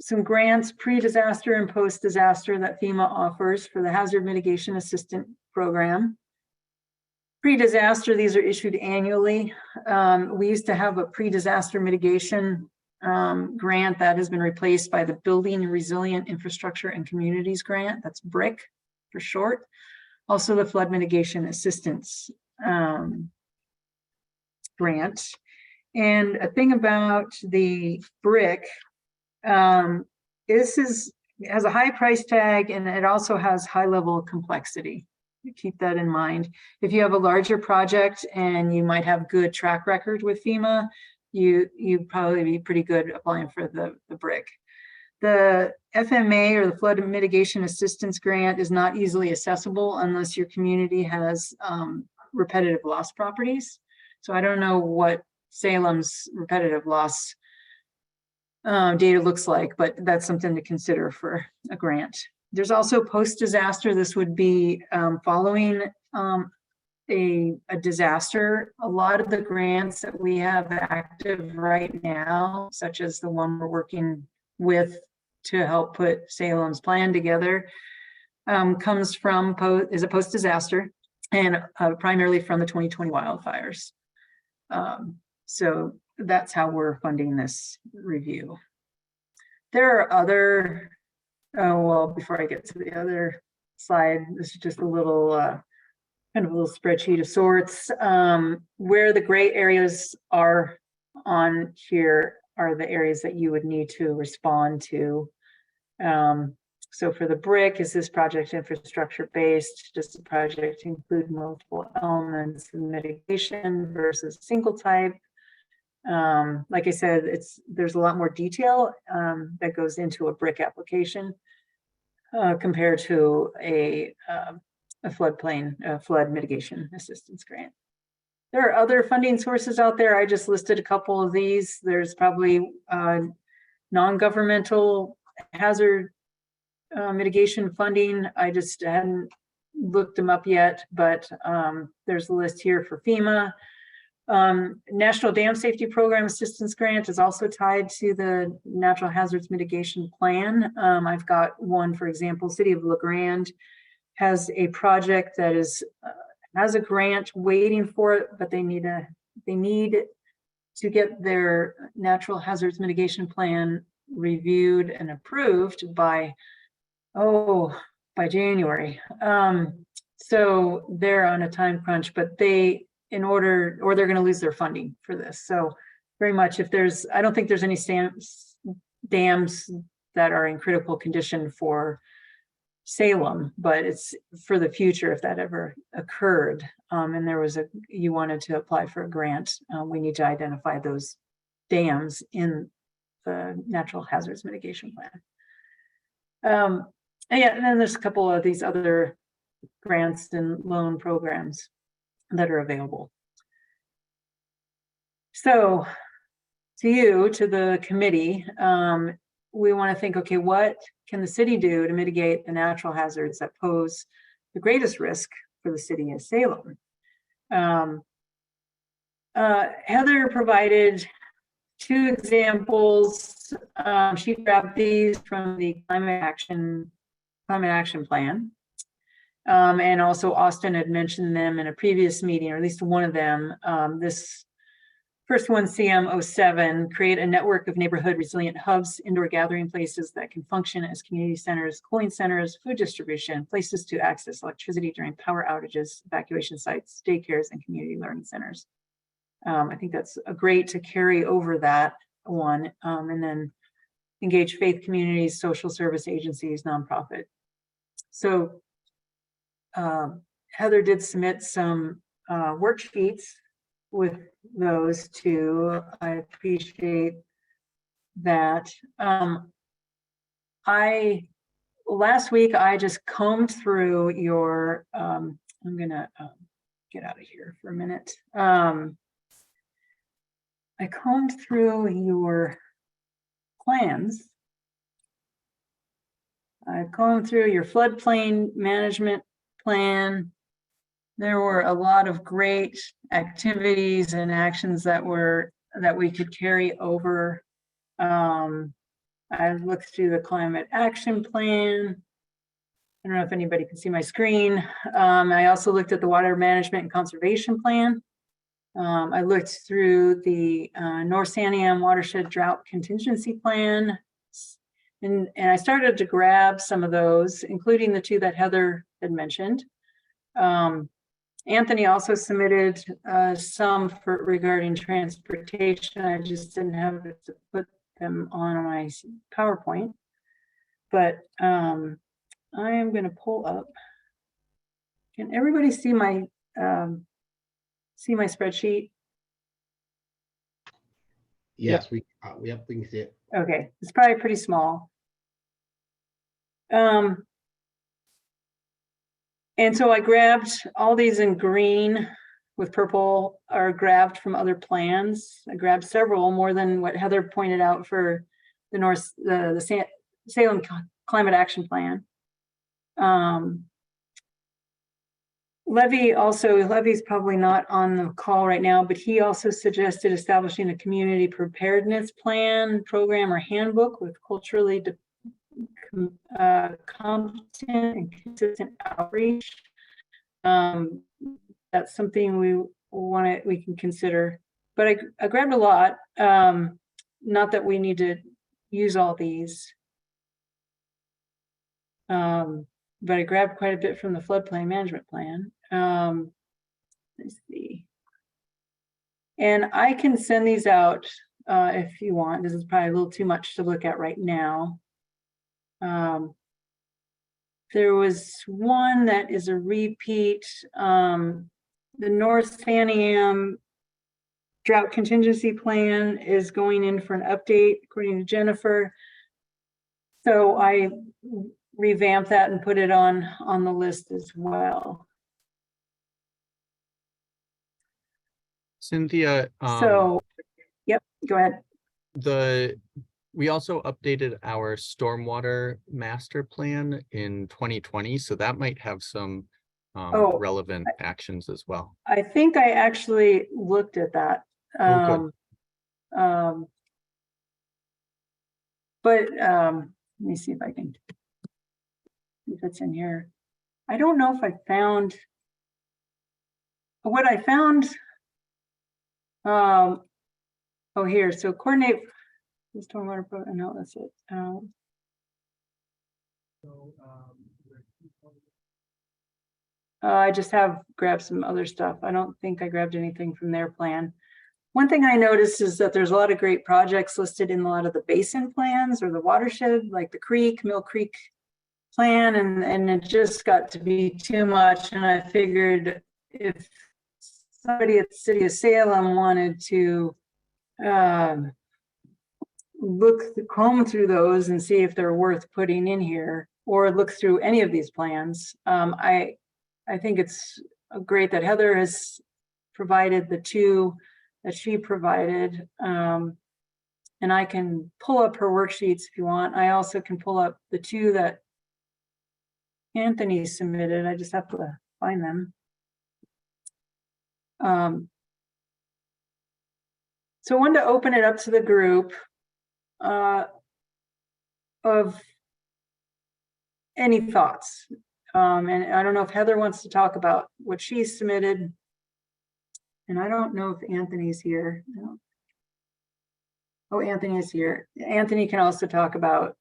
some grants pre-disaster and post-disaster that FEMA offers for the Hazard Mitigation Assistant Program. Pre-disaster, these are issued annually. We used to have a pre-disaster mitigation grant that has been replaced by the Building Resilient Infrastructure and Communities Grant. That's BRIC for short. Also the Flood Mitigation Assistance grant. And a thing about the BRIC, it has a high price tag, and it also has high level of complexity. Keep that in mind. If you have a larger project and you might have good track record with FEMA, you'd probably be pretty good applying for the BRIC. The FMA, or the Flood Mitigation Assistance Grant, is not easily accessible unless your community has repetitive loss properties. So I don't know what Salem's repetitive loss data looks like, but that's something to consider for a grant. There's also post-disaster. This would be following a disaster. A lot of the grants that we have active right now, such as the one we're working with to help put Salem's plan together, comes from is a post-disaster, and primarily from the 2020 wildfires. So that's how we're funding this review. There are other, before I get to the other slide, this is just a little kind of a little spreadsheet of sorts. Where the gray areas are on here are the areas that you would need to respond to. So for the BRIC, is this project infrastructure based? Does the project include multiple elements of mitigation versus single type? Like I said, there's a lot more detail that goes into a BRIC application compared to a flood mitigation assistance grant. There are other funding sources out there. I just listed a couple of these. There's probably non-governmental hazard mitigation funding. I just hadn't looked them up yet, but there's a list here for FEMA. National Dam Safety Program Assistance Grant is also tied to the Natural Hazards Mitigation Plan. I've got one, for example, City of La Grande has a project that is has a grant waiting for it, but they need to get their natural hazards mitigation plan reviewed and approved by January. So they're on a time crunch, but they're going to lose their funding for this. So very much I don't think there's any dams that are in critical condition for Salem, but it's for the future if that ever occurred. And you wanted to apply for a grant, we need to identify those dams in the natural hazards mitigation plan. And then there's a couple of these other grants and loan programs that are available. So to the committee, we want to think, okay, what can the city do to mitigate the natural hazards that pose the greatest risk for the city of Salem? Heather provided 2 examples. She grabbed these from the climate action plan. And also Austin had mentioned them in a previous meeting, or at least one of them. This first one, CM07, create a network of neighborhood resilient hubs, indoor gathering places that can function as community centers, cooling centers, food distribution, places to access electricity during power outages, evacuation sites, daycares, and community learning centers. I think that's great to carry over that one, and then engage faith communities, social service agencies, nonprofit. So Heather did submit some worksheets with those too. I appreciate that. Last week I just combed through your, I'm gonna get out of here for a minute. I combed through your plans. I combed through your floodplain management plan. There were a lot of great activities and actions that we could carry over. I looked through the climate action plan. I don't know if anybody can see my screen. I also looked at the water management and conservation plan. I looked through the North Santiam watershed drought contingency plan. And I started to grab some of those, including the 2 that Heather had mentioned. Anthony also submitted some regarding transportation. I just didn't have it to put them on my PowerPoint. But I am going to pull up. Can everybody see my spreadsheet? Yes, we can see it. Okay, it's probably pretty small. And so I grabbed all these in green with purple, are grabbed from other plans. I grabbed several, more than what Heather pointed out for the Salem Climate Action Plan. Levy's probably not on the call right now, but he also suggested establishing a community preparedness plan, program, or handbook with culturally competent and consistent outreach. That's something we can consider. But I grabbed a lot. Not that we need to use all these. But I grabbed quite a bit from the floodplain management plan. Let's see. And I can send these out if you want. This is probably a little too much to look at right now. There was one that is a repeat. The North Santiam drought contingency plan is going in for an update, according to Jennifer. So I revamped that and put it on the list as well. Cynthia. Yep, go ahead. We also updated our stormwater master plan in 2020, so that might have some relevant actions as well. I think I actually looked at that. Good. But let me see if I can, if it's in here. I don't know if I found what I found. Oh, here, so coordinate the stormwater, no, that's it. I just have grabbed some other stuff. I don't think I grabbed anything from their plan. One thing I noticed is that there's a lot of great projects listed in a lot of the basin plans or the watershed, like the Mill Creek plan, and it just got to be too much. And I figured if somebody at the city of Salem wanted to comb through those and see if they're worth putting in here, or look through any of these plans, I think it's great that Heather has provided the two that she provided. And I can pull up her worksheets if you want. I also can pull up the two that Anthony submitted. I just have to find them. So I wanted to open it up to the group of any thoughts. And I don't know if Heather wants to talk about what she submitted. And I don't know if Anthony's here. No. Oh, Anthony is here. Anthony can also talk about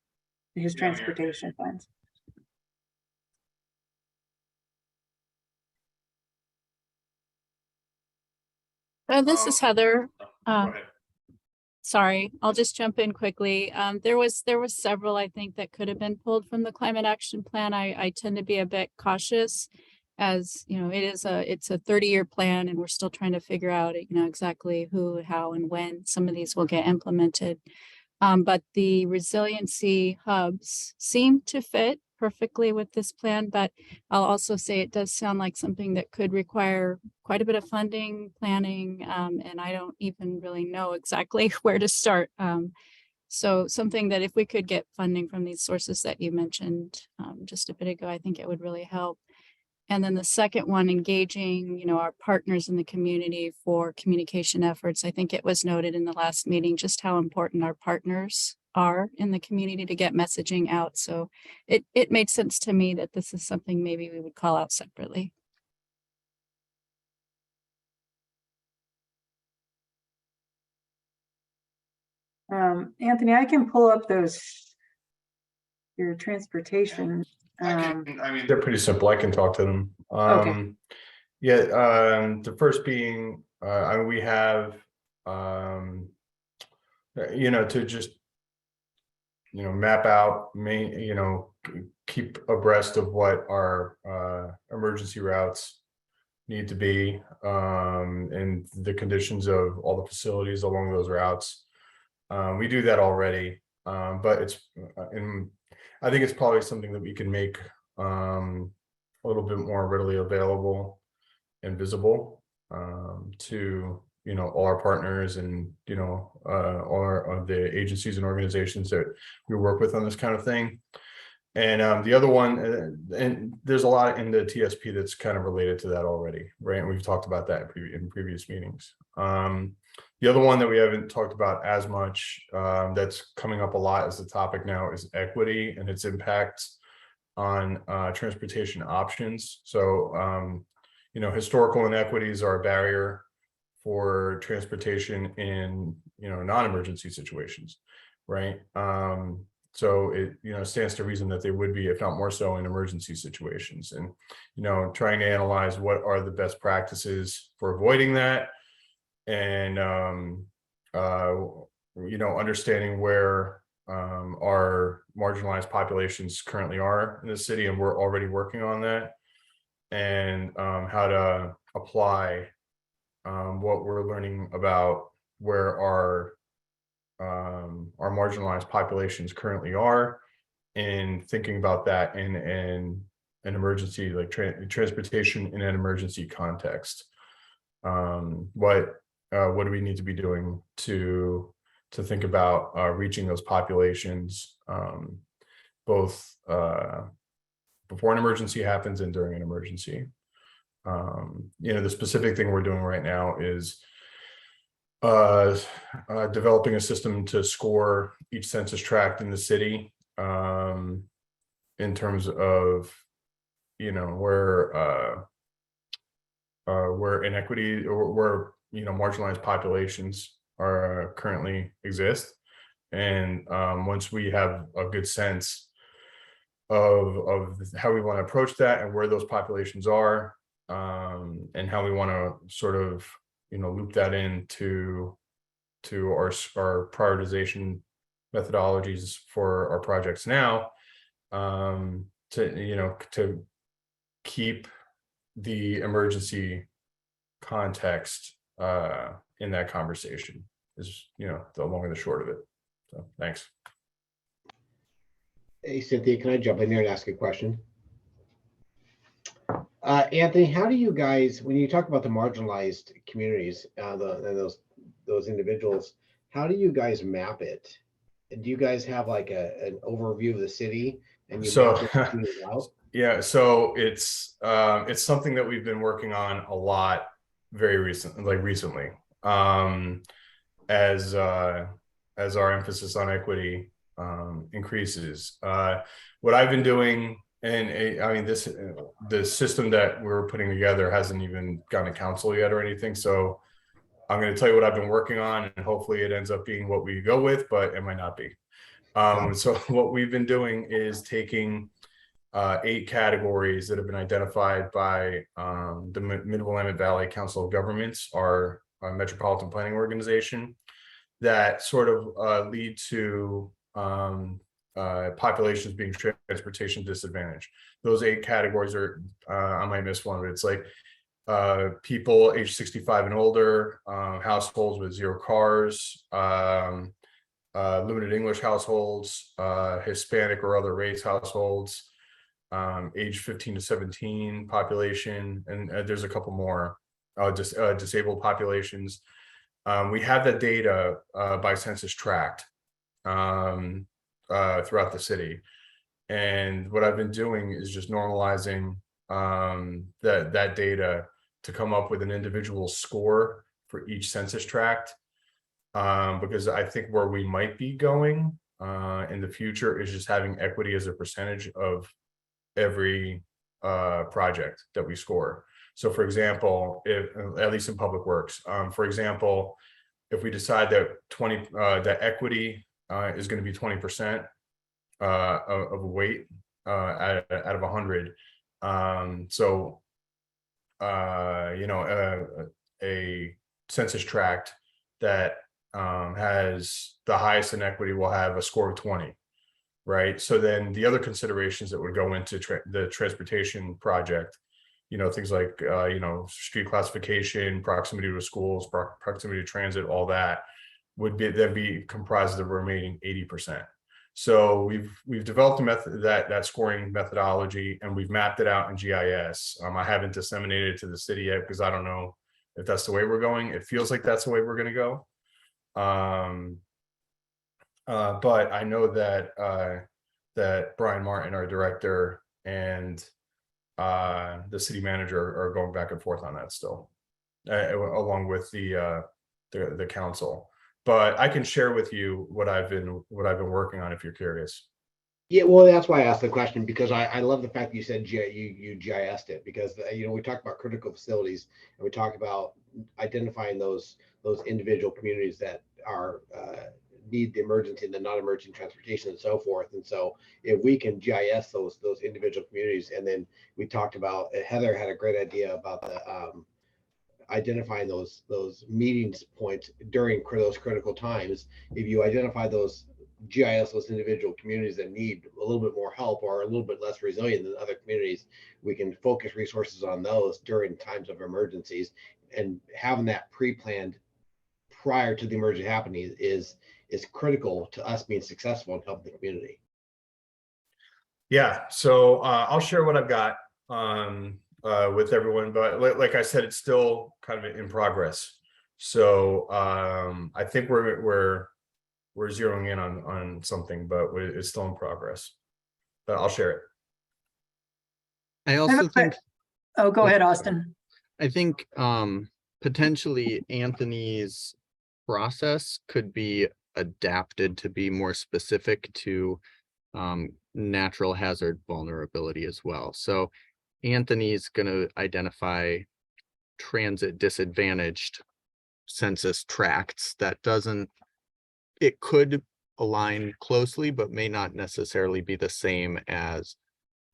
his transportation plans. This is Heather. Sorry, I'll just jump in quickly. There was several, I think, that could have been pulled from the climate action plan. I tend to be a bit cautious, as you know, it's a 30-year plan, and we're still trying to figure out, exactly who, how, and when some of these will get implemented. But the resiliency hubs seem to fit perfectly with this plan, but I'll also say it does sound like something that could require quite a bit of funding, planning, and I don't even really know exactly where to start. So something that if we could get funding from these sources that you mentioned just a bit ago, I think it would really help. And then the second one, engaging, our partners in the community for communication efforts. I think it was noted in the last meeting just how important our partners are in the community to get messaging out. So it made sense to me that this is something maybe we would call out separately. Anthony, I can pull up your transportation. I mean, they're pretty simple. I can talk to them. Okay. Yeah, the first being, we have, to just, map out, keep abreast of what our emergency routes need to be, and the conditions of all the facilities along those routes. We do that already, but I think it's probably something that we can make a little bit more readily available and visible to all our partners and all of the agencies and organizations that we work with on this kind of thing. And the other one, and there's a lot in the TSP that's kind of related to that already, right? And we've talked about that in previous meetings. The other one that we haven't talked about as much, that's coming up a lot as the topic now, is equity and its impact on transportation options. So, historical inequities are a barrier for transportation in, non-emergency situations, right? So it, stands to reason that they would be, if not more so, in emergency situations. And, trying to analyze what are the best practices for avoiding that, and understanding where our marginalized populations currently are in the city, and we're already working on that, and how to apply what we're learning about where our marginalized populations currently are, and thinking about that in an emergency, like transportation in an emergency context. What do we need to be doing to think about reaching those populations, both before an emergency happens and during an emergency? The specific thing we're doing right now is developing a system to score each census tract in the city, in terms of where inequity, or where marginalized populations are currently exist. And once we have a good sense of how we want to approach that and where those populations are, and how we want to sort of, loop that into our prioritization methodologies for our projects now, to keep the emergency context in that conversation is, the long and the short of it. So thanks. Hey, Cynthia, can I jump in there and ask a question? Anthony, how do you guys, when you talk about the marginalized communities, those individuals, how do you guys map it? And do you guys have like an overview of the city and you So, map those communities out? yeah, so it's something that we've been working on a lot recently. As our emphasis on equity increases. What I've been doing, and I mean, the system that we're putting together hasn't even gone to council yet or anything. So I'm going to tell you what I've been working on, and hopefully it ends up being what we go with, but it might not be. So what we've been doing is taking 8 categories that have been identified by the Mid-Willamette Valley Council of Governments, our metropolitan planning organization, that sort of lead to populations being transportation disadvantaged. Those 8 categories are, I might miss one, but it's like people age 65 and older, households with 0 cars, limited English households, Hispanic or other race households, age 15 to 17 population, and there's a couple more, just disabled populations. We have that data by census tract throughout the city. And what I've been doing is just normalizing that data to come up with an individual score for each census tract. Because I think where we might be going in the future is just having equity as a percentage of every project that we score. So for example, if at least in public works, for example, if we decide that that equity is going to be 20% of a weight out of 100, so a census tract that has the highest inequity will have a score of 20. Right. So then the other considerations that would go into the transportation project, things like, street classification, proximity to schools, proximity to transit, all that would be comprised of the remaining 80%. So we've developed a method, that scoring methodology, and we've mapped it out in GIS. I haven't disseminated it to the city yet because I don't know if that's the way we're going. It feels like that's the way we're going to go. But I know that Brian Martin, our director, and the city manager are going back and forth on that still, along with the council. But I can share with you what I've been working on if you're curious. Yeah, well, that's why I asked the question, because I love the fact that you said you GIS'd it, because we talk about critical facilities and we talk about identifying those individual communities that are need the emergency and the non-emergency transportation and so forth. And so if we can GIS those individual communities, and then we talked about, Heather had a great idea about the identifying those meetings points during those critical times. If you identify those, GIS those individual communities that need a little bit more help or a little bit less resilient than other communities, we can focus resources on those during times of emergencies. And having that pre-planned prior to the emergency happening is critical to us being successful in helping the community. Yeah, so I'll share what I've got with everyone, but like I said, it's still kind of in progress. So I think we're zeroing in on something, but it's still in progress. But I'll share it. I also think. Oh, go ahead, Austin. I think potentially Anthony's process could be adapted to be more specific to natural hazard vulnerability as well. So Anthony's going to identify transit disadvantaged census tracts. That doesn't, it could align closely, but may not necessarily be the same as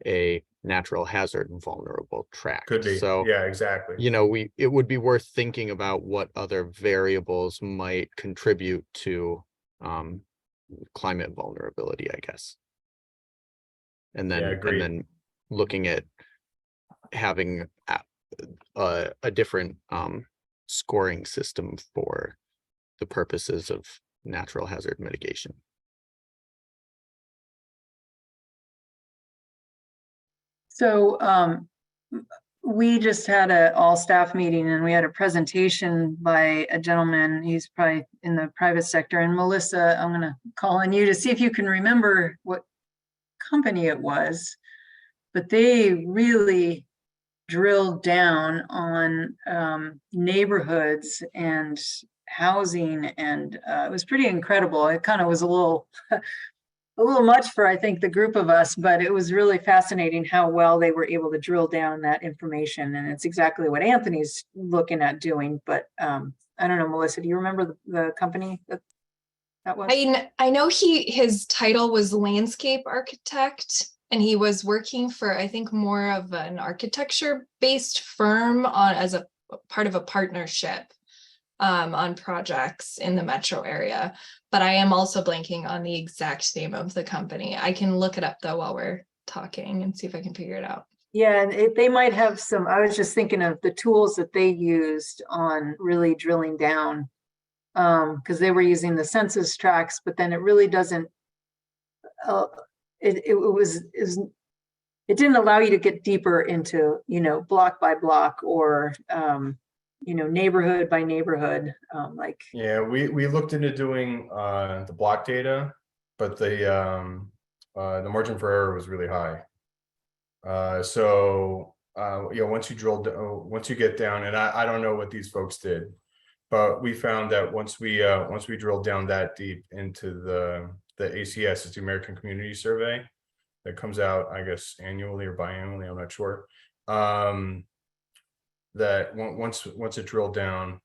a natural hazard vulnerable tract. Could be. So, Yeah, exactly. you know, it would be worth thinking about what other variables might contribute to climate vulnerability, I guess. And Yeah, then, agreed. and then looking at having a different scoring system for the purposes of natural hazard mitigation. So we just had a all staff meeting and we had a presentation by a gentleman. He's probably in the private sector. And Melissa, I'm gonna call on you to see if you can remember what company it was, but they really drilled down on neighborhoods and housing, and it was pretty incredible. It kind of was a little much for, I think, the group of us, but it was really fascinating how well they were able to drill down that information. And it's exactly what Anthony's looking at doing. But I don't know, Melissa, do you remember the company that was? I know his title was landscape architect, and he was working for, I think, more of an architecture-based firm as a part of a partnership on projects in the metro area. But I am also blanking on the exact name of the company. I can look it up though while we're talking and see if I can figure it out. Yeah, and they might have some, I was just thinking of the tools that they used on really drilling down, because they were using the census tracts, but then it really doesn't, it didn't allow you to get deeper into, you know, block by block or, you know, neighborhood by neighborhood, like. Yeah, we looked into doing the block data, but the margin for error was really high. So you know, once you get down, and I don't know what these folks did, but we found that once we drilled down that deep into the ACS, it's the American Community Survey that comes out, I guess, annually or biannually, I'm not sure. That once it drilled down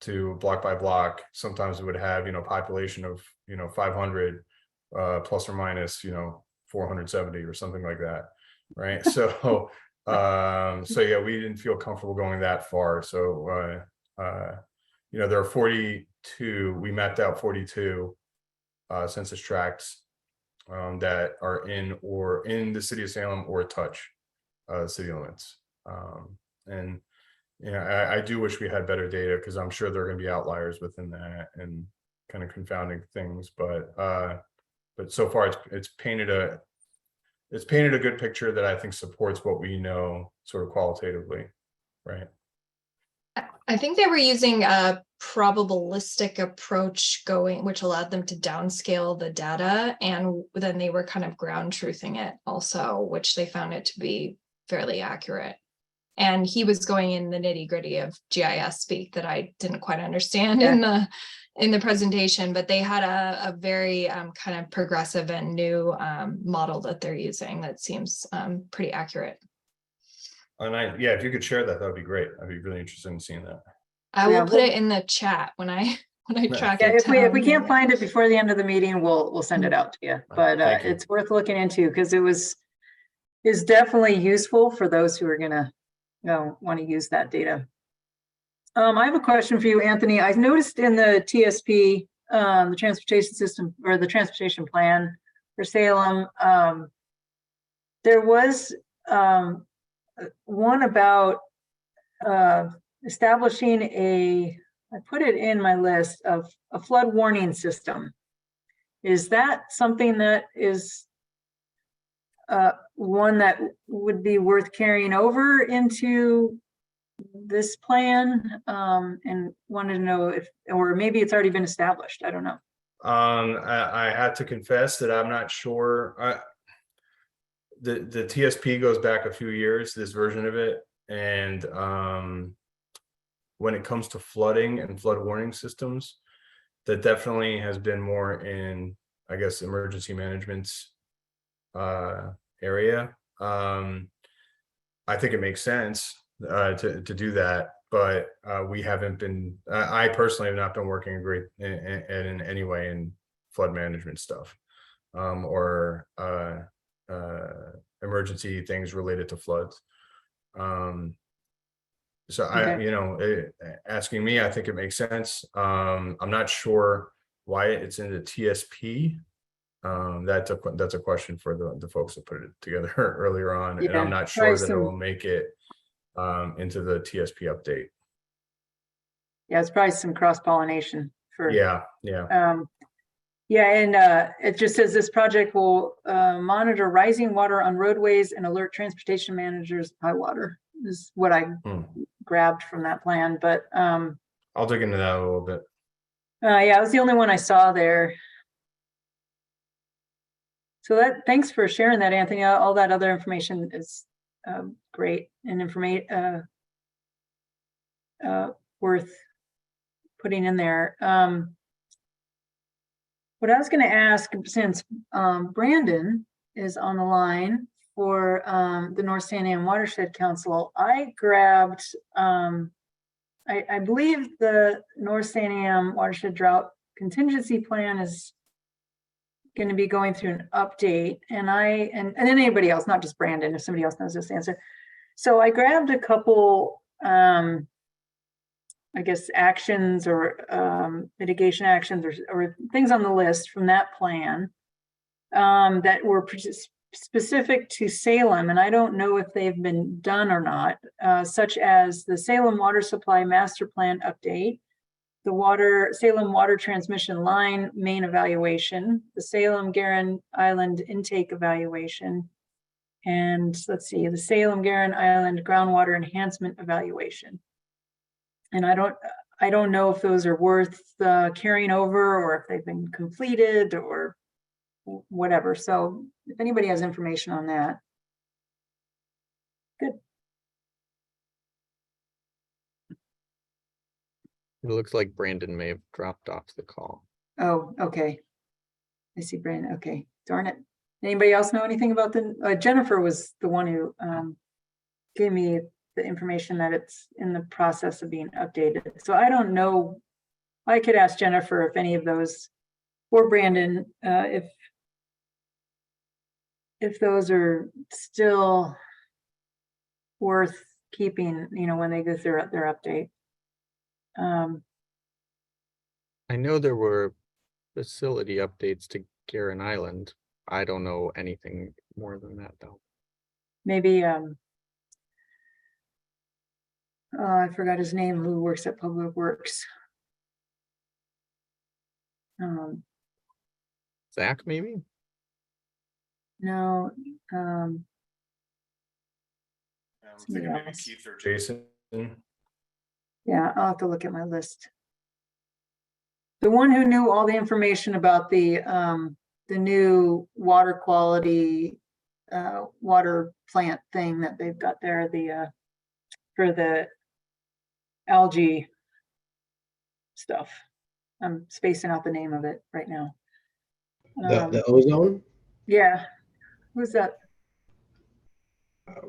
to block by block, sometimes it would have, you know, population of, you know, 500 plus or minus, you know, 470 or something like that, right? So so yeah, we didn't feel comfortable going that far. So you know, there are 42, we mapped out 42 census tracts that are in the city of Salem or touch city limits. And yeah, I do wish we had better data, because I'm sure there are going to be outliers within that and kind of confounding things. But so far it's painted a good picture that I think supports what we know sort of qualitatively, right? I think they were using a probabilistic approach which allowed them to downscale the data, and then they were kind of ground truthing it also, which they found it to be fairly accurate. And he was going in the nitty gritty of GIS speak that I didn't quite understand in the presentation, but they had a very kind of progressive and new model that they're using that seems pretty accurate. And yeah, if you could share that, would be great. I'd be really interested in seeing that. I will put it in the chat when I track it. If we can't find it before the end of the meeting, we'll send it out to you. But it's worth looking into, because is definitely useful for those who are gonna want to use that data. I have a question for you, Anthony. I've noticed in the TSP, the transportation system, or the transportation plan for Salem, there was one about establishing I put it in my list of a flood warning system. Is that something that is one that would be worth carrying over into this plan? And wanted to know if, or maybe it's already been established. I don't know. I had to confess that I'm not sure. The TSP goes back a few years, this version of it, and when it comes to flooding and flood warning systems, that definitely has been more in, I guess, emergency management's area. I think it makes sense to do that. but we haven't been, I personally have not been working in any way in flood management stuff, or emergency things related to floods. So Okay. asking me, I think it makes sense. I'm not sure why it's in the TSP. That's a question for the folks that put it together earlier on, and I'm Yeah, not probably sure that it some- will make it into the TSP update. Yeah, it's probably some cross-pollination for. Yeah. Yeah, and it just says this project will monitor rising water on roadways and alert transportation managers of high water, is what I grabbed from that plan. But I'll dig into that a little bit. yeah, it was the only one I saw there. So thanks for sharing that, Anthony. All that other information is great and worth putting in there. What I was going to ask, since Brandon is on the line for the North Santa Ana Watershed Council, I grabbed, I believe the North Santa Ana Watershed Drought Contingency Plan is going to be going through an update, and then anybody else, not just Brandon, if somebody else knows this answer. So I grabbed a couple, I guess, actions or mitigation actions or things on the list from that plan that were specific to Salem, and I don't know if they've been done or not, such as the Salem Water Supply Master Plan update, the Salem Water Transmission Line main evaluation, the Salem Garin Island intake evaluation, and let's see, the Salem Garin Island groundwater enhancement evaluation. And I don't know if those are worth carrying over or if they've been completed or whatever. So if anybody has information on that. Good. It looks like Brandon may have dropped off the call. Oh, okay. I see Brandon. Okay, darn it. Anybody else know anything about Jennifer was the one who gave me the information that it's in the process of being updated. So I don't know. I could ask Jennifer if any of those, or Brandon, if those are still worth keeping, when they go through their update. I know there were facility updates to Garin Island. I don't know anything more than that though. Maybe I forgot his name, who works at Public Works. Zach, maybe? No. Maybe Keith or Jason. Yeah, I'll have to look at my list. The one who knew all the information about the new water quality water plant thing that they've got there, for the algae stuff. I'm spacing out the name of it right now. The ozone? Yeah. Who's that? I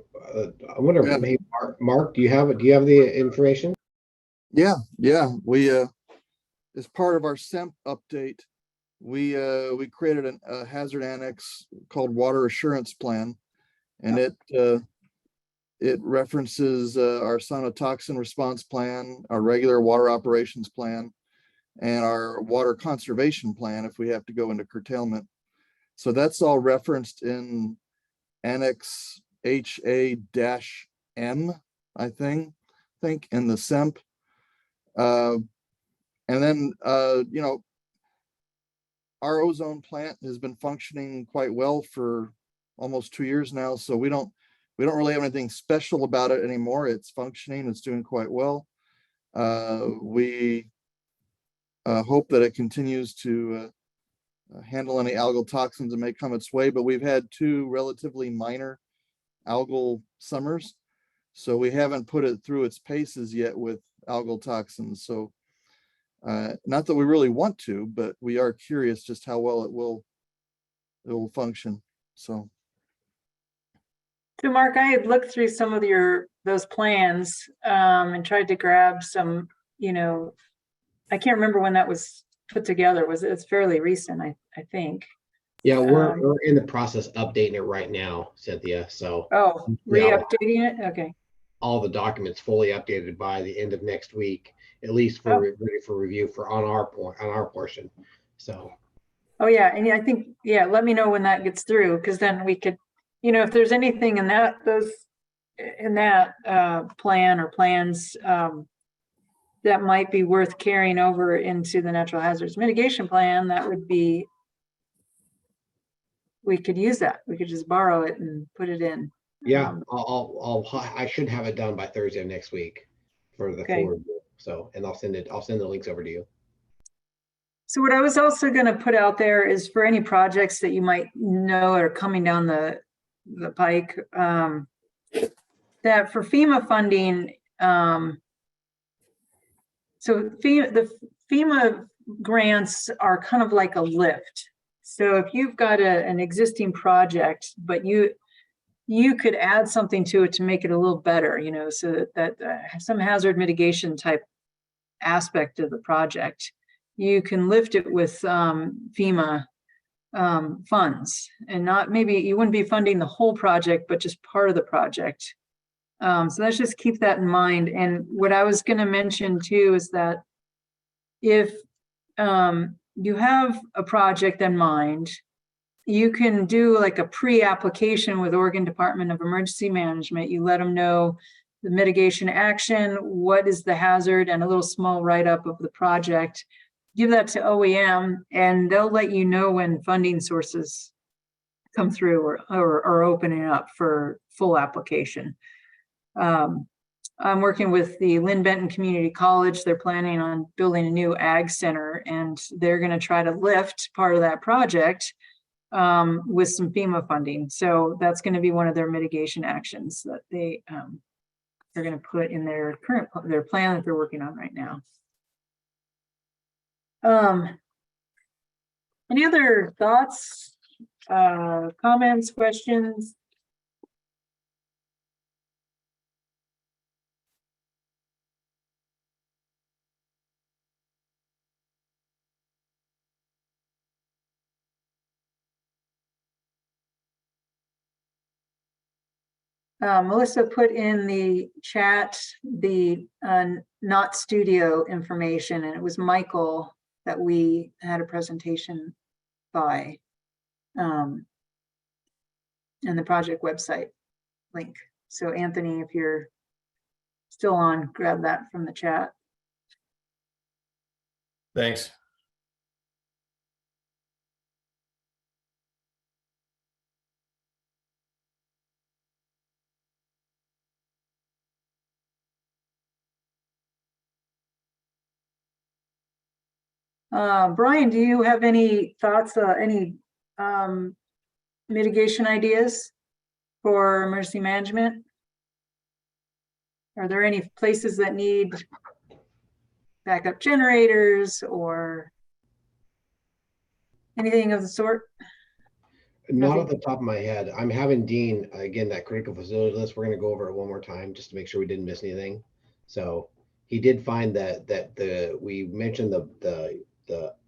wonder if maybe Mark, do you have the information? Yeah. We as part of our SEMP update, we created a hazard annex called Water Assurance Plan, and it references our sonotoxin response plan, our regular water operations plan, and our water conservation plan if we have to go into curtailment. So that's all referenced in Annex HA-M, I think in the SEMP. And then, our ozone plant has been functioning quite well for almost 2 years now. So we don't really have anything special about it anymore. It's functioning, it's doing quite well. We hope that it continues to handle any algal toxins that may come its way, but we've had 2 relatively minor algal summers. So we haven't put it through its paces yet with algal toxins. So not that we really want to, but we are curious just how well it will function. So Mark, I had looked through some of the those plans and tried to grab some, you know, I can't remember when that was put together. It's fairly recent, I think. Yeah, we're in the process of updating it right now, Cynthia. So Oh, re-updating it? Okay. all the documents fully updated by the end of next week, at least for ready for review for on our portion. So. Oh yeah, and I think let me know when that gets through, because then we could, you know, if there's anything in that plan or plans that might be worth carrying over into the natural hazards mitigation plan, that would be, we could use that. We could just borrow it and put it in. Yeah, I should have it done by Thursday of next week for the full review. So, and I'll send the links over to you. So what I was also going to put out there is for any projects that you might know are coming down the pike, that for FEMA funding, so the FEMA grants are kind of like a lift. So if you've got an existing project, but you could add something to it to make it a little better, you know, so that some hazard mitigation type aspect of the project, you can lift it with FEMA funds, and not, maybe you wouldn't be funding the whole project, but just part of the project. So let's just keep that in mind. And what I was going to mention too is that if you have a project in mind, you can do like a pre-application with Oregon Department of Emergency Management. You let them know the mitigation action, what is the hazard, and a little small write-up of the project. Give that to OEM, and they'll let you know when funding sources come through or are opening up for full application. I'm working with the Lynn Benton Community College. They're planning on building a new ag center, and they're going to try to lift part of that project with some FEMA funding. So that's going to be one of their mitigation actions that they're going to put in their plan that they're working on right now. Any other thoughts, comments, questions? Melissa put in the chat the Not Studio information, and it was Michael that we had a presentation by, and the project website link. So Anthony, if you're still on, grab that from the chat. Thanks. Brian, do you have any thoughts, any mitigation ideas for emergency management? Are there any places that need backup generators or anything of the sort? Not off the top of my head. I'm having Dean, again, that critical facility list. We're going to go over it one more time just to make sure we didn't miss anything. So he did find that we mentioned the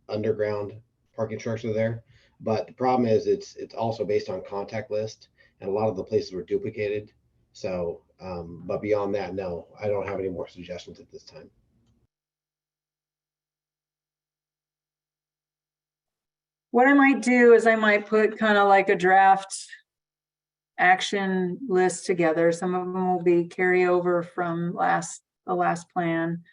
underground parking structure there, but the problem is it's also based on contact list, and a lot of the places were duplicated. So, but beyond that, no, I don't have any more suggestions at this time. What I might do is I might put kind of like a draft action list together. Some of them will be carryover from the last plan.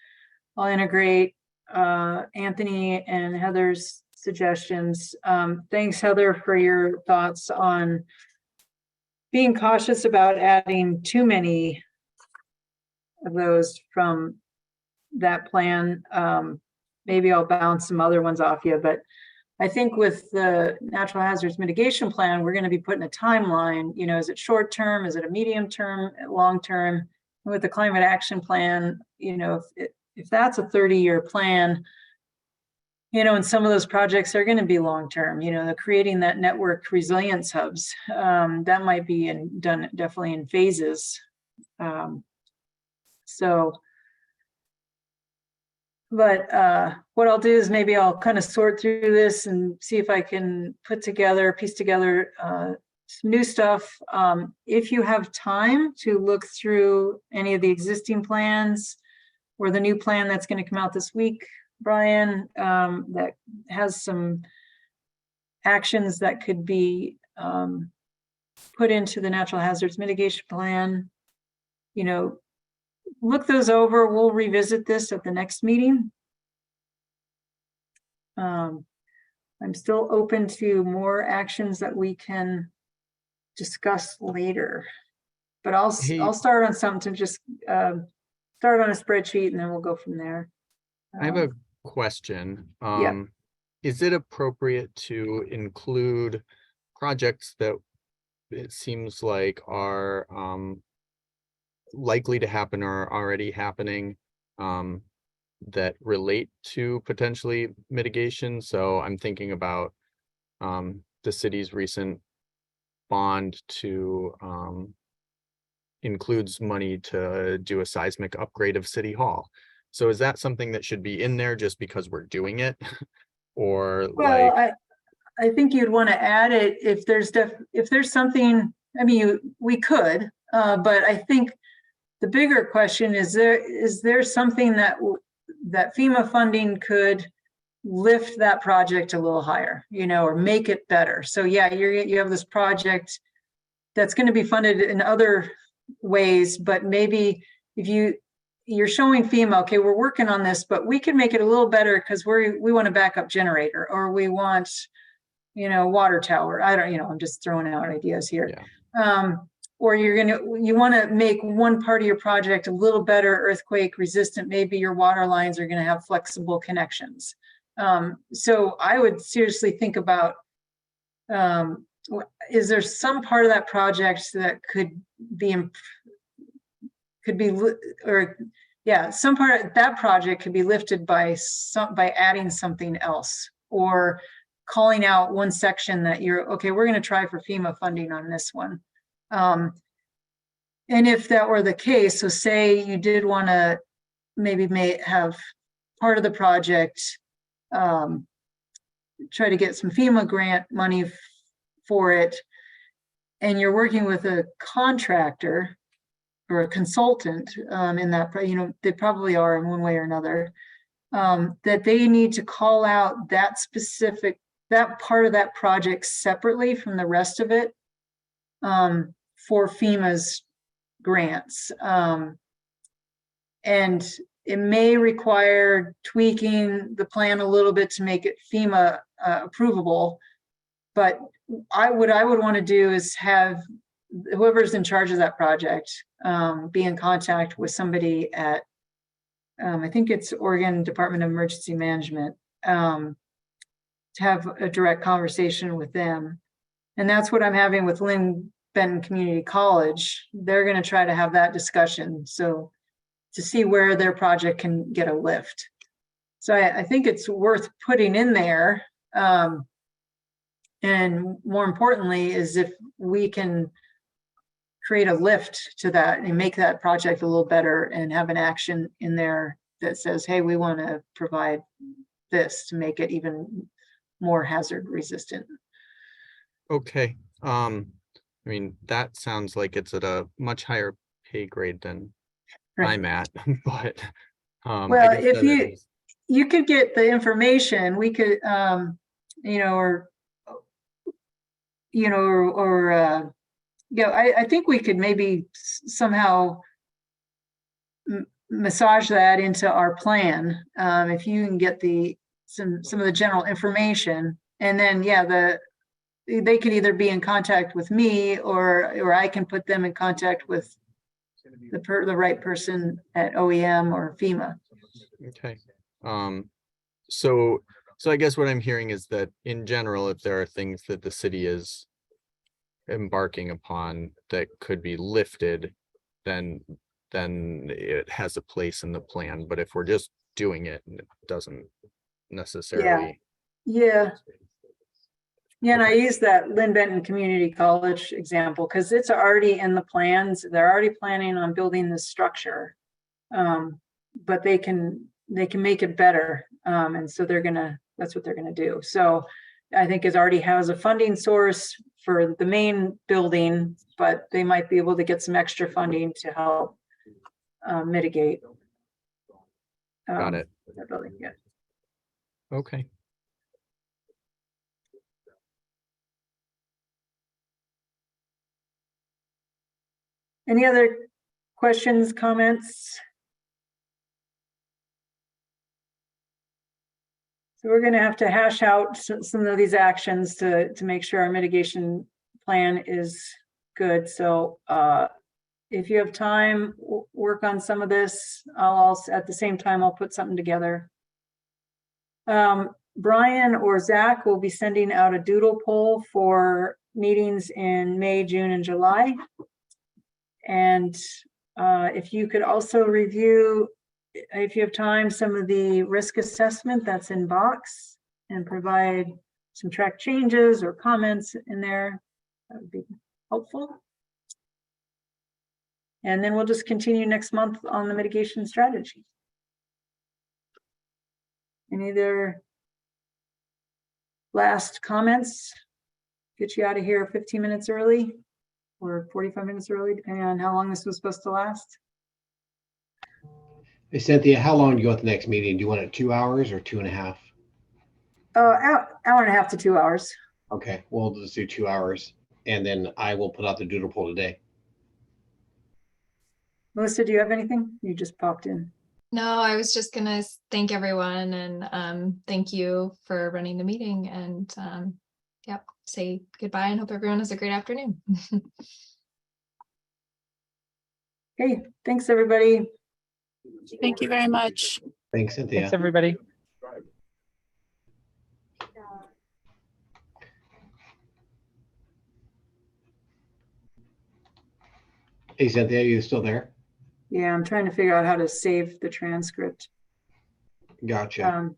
I'll integrate Anthony and Heather's suggestions. Thanks, Heather, for your thoughts on being cautious about adding too many of those from that plan. Maybe I'll bounce some other ones off you, but I think with the natural hazards mitigation plan, we're going to be putting a timeline. You know, is it short term? Is it a medium term? Long term? With the climate action plan, you know, if that's a 30-year plan, you know, and some of those projects are going to be long term. You know, creating that network resilience hubs, that might be done definitely in phases. So, but what I'll do is maybe I'll kind of sort through this and see if I can piece together some new stuff. If you have time to look through any of the existing plans or the new plan that's going to come out this week, Brian, that has some actions that could be put into the natural hazards mitigation plan, you know, look those over. We'll revisit this at the next meeting. I'm still open to more actions that we can discuss later, but I'll start on something, just start on a spreadsheet and then we'll go from there. I have a question. Yeah. Is it appropriate to include projects that it seems like are likely to happen or are already happening that relate to potentially mitigation? So I'm thinking about the city's recent bond to includes money to do a seismic upgrade of City Hall. So is that something that should be in there just because we're doing it? Or Well, like, I think you'd want to add it if there's something, I mean, we could, but I think the bigger question is there something that FEMA funding could lift that project a little higher, you know, or make it better. So yeah, you have this project that's going to be funded in other ways, but maybe if you're showing FEMA, okay, we're working on this, but we can make it a little better because we want a backup generator, or we want, you know, water tower. I don't, you know, I'm just throwing out ideas here. yeah. Or you want to make one part of your project a little better earthquake resistant. Maybe your water lines are going to have flexible connections. So I would seriously think about, is there some part of that project that could be, some part of that project could be lifted by adding something else, or calling out one section that we're going to try for FEMA funding on this one. And if that were the case, so say you did want to maybe have part of the project, try to get some FEMA grant money for it, and you're working with a contractor or a consultant in that, you know, they probably are in one way or another, that they need to call out that part of that project separately from the rest of it for FEMA's grants. And it may require tweaking the plan a little bit to make it FEMA approvable. But what I would want to do is have whoever's in charge of that project be in contact with somebody at, I think it's Oregon Department of Emergency Management, to have a direct conversation with them. And that's what I'm having with Lynn Benton Community College. They're going to try to have that discussion, so to see where their project can get a lift. So I think it's worth putting in there. And more importantly is if we can create a lift to that and make that project a little better and have an action in there that says, hey, we want to provide this to make it even more hazard resistant. Okay. I mean, that sounds like it's at a much higher pay grade than Right. I'm at, but well, if you could get the information, we could, I think we could maybe somehow massage that into our plan. If you can get some of the general information, and then they can either be in contact with me or I can put them in contact with the right person at OEM or FEMA. Okay. So I guess what I'm hearing is that in general, if there are things that the city is embarking upon that could be lifted, then it has a place in the plan. But if we're just doing it, it doesn't necessarily. Yeah. And I use that Lynn Benton Community College example because it's already in the plans. They're already planning on building this structure. But they can make it better. And so that's what they're gonna do. So I think it already has a funding source for the main building, but they might be able to get some extra funding to help mitigate. Got it. That building, yeah. Okay. Any other questions, comments? So we're going to have to hash out some of these actions to make sure our mitigation plan is good. So if you have time, work on some of this. I'll also, at the same time, I'll put something together. Brian or Zach will be sending out a doodle poll for meetings in May, June, and July. And if you could also review, if you have time, some of the risk assessment that's in box and provide some track changes or comments in there, that would be helpful. And then we'll just continue next month on the mitigation strategy. Any other last comments? Get you out of here 15 minutes early or 45 minutes early, depending on how long this was supposed to last. Hey, Cynthia, how long do you want the next meeting? Do you want it 2 hours or 2.5? Hour and a half to 2 hours. Okay, we'll just do 2 hours, and then I will put out the doodle poll today. Melissa, do you have anything? You just popped in. No, I was just gonna thank everyone and thank you for running the meeting and yep, say goodbye and hope everyone has a great afternoon. Okay, thanks everybody. Thank you very much. Thanks, Cynthia. Thanks, everybody. Hey, Cynthia, are you still there? Yeah, I'm trying to figure out how to save the transcript. Gotcha.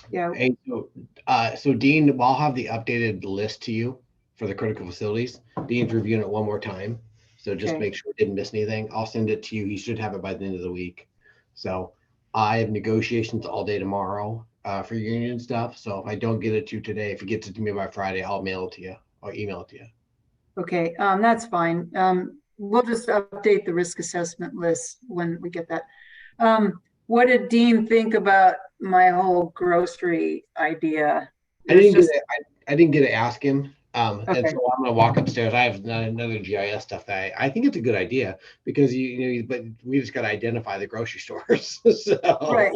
Yeah, Hey, so Dean, I'll have the updated list to you for the critical facilities. Dean's reviewing it one more time. So just Okay. make sure he didn't miss anything. I'll send it to you. He should have it by the end of the week. So I have negotiations all day tomorrow for union stuff. So if I don't get it to you today, if it gets it to me by Friday, I'll mail it to you. I'll email it to you. okay, that's fine. We'll just update the risk assessment list when we get that. What did Dean think about my whole grocery idea? I didn't get to ask him. And Okay. so I'm gonna walk upstairs. I have another GIS stuff that I think it's a good idea because but we just got to identify the grocery stores. So. Right,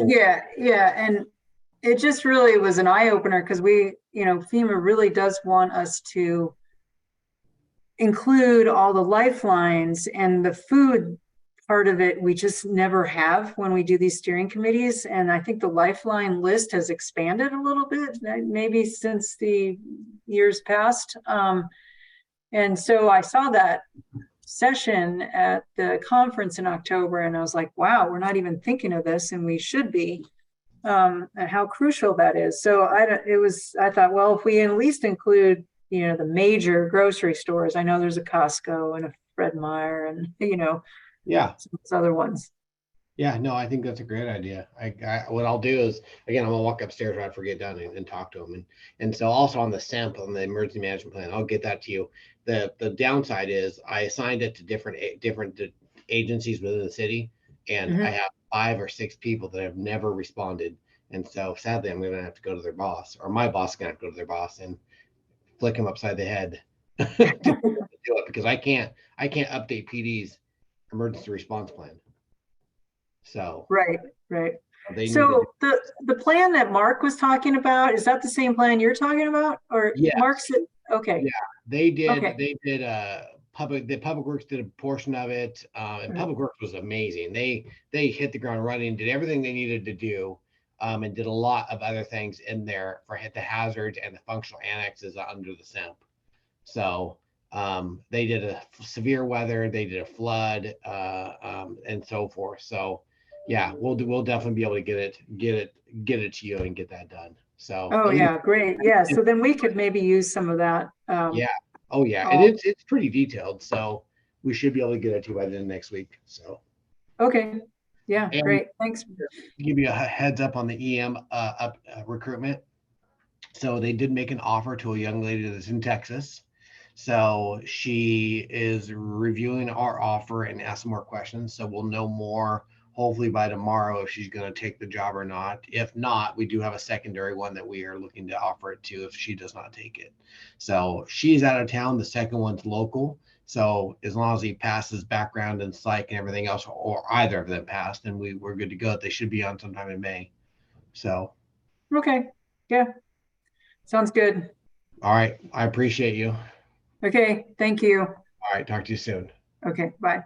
yeah, and it just really was an eye opener because FEMA really does want us to include all the lifelines, and the food part of it we just never have when we do these steering committees. And I think the lifeline list has expanded a little bit, maybe since the years past. And so I saw that session at the conference in October and I was like, wow, we're not even thinking of this, and we should be. And how crucial that is. So I thought, well, if we at least include the major grocery stores. I know there's a Costco and a Fred Meyer and Yeah, some other ones. Yeah, no, I think that's a great idea. What I'll do is, again, I'm gonna walk upstairs when I forget done and talk to them. And so also on the SEMP, on the emergency management plan, I'll get that to you. The downside is I assigned it to different agencies within the city, and I have 5 or 6 people that have never responded. And so sadly, I'm gonna have to go to their boss, or my boss is gonna have to go to their boss and flick him upside the head to do it, because I can't update PD's emergency response plan. So right. So the plan that Mark was talking about, is that the same plan you're talking about? Or yeah, Mark's okay. Yeah, they did. Okay. They did the public works did a portion of it, and public works was amazing. They hit the ground running, did everything they needed to do, and did a lot of other things in there for hit the hazards and the functional annexes under the SEMP. So they did a severe weather, they did a flood, and so forth. So yeah, we'll definitely be able to get it to you and get that done. So yeah, great. Yeah, so then we could maybe use some of that. Yeah. Oh yeah, and it's pretty detailed, so we should be able to get it to you by the end of next week. So okay. Yeah, And- great. Thanks. Give you a heads up on the EM recruitment. So they did make an offer to a young lady that's in Texas. So she is reviewing our offer and asking more questions. So we'll know more hopefully by tomorrow if she's going to take the job or not. If not, we do have a secondary one that we are looking to offer it to if she does not take it. So she's out of town. The second one's local. So as long as he passes background and psych and everything else, or either of them pass, then we're good to go. They should be on sometime in May. So, Okay. Yeah. Sounds good. all right. I appreciate you. Okay. Thank you. All right. Talk to you soon. Okay. Bye.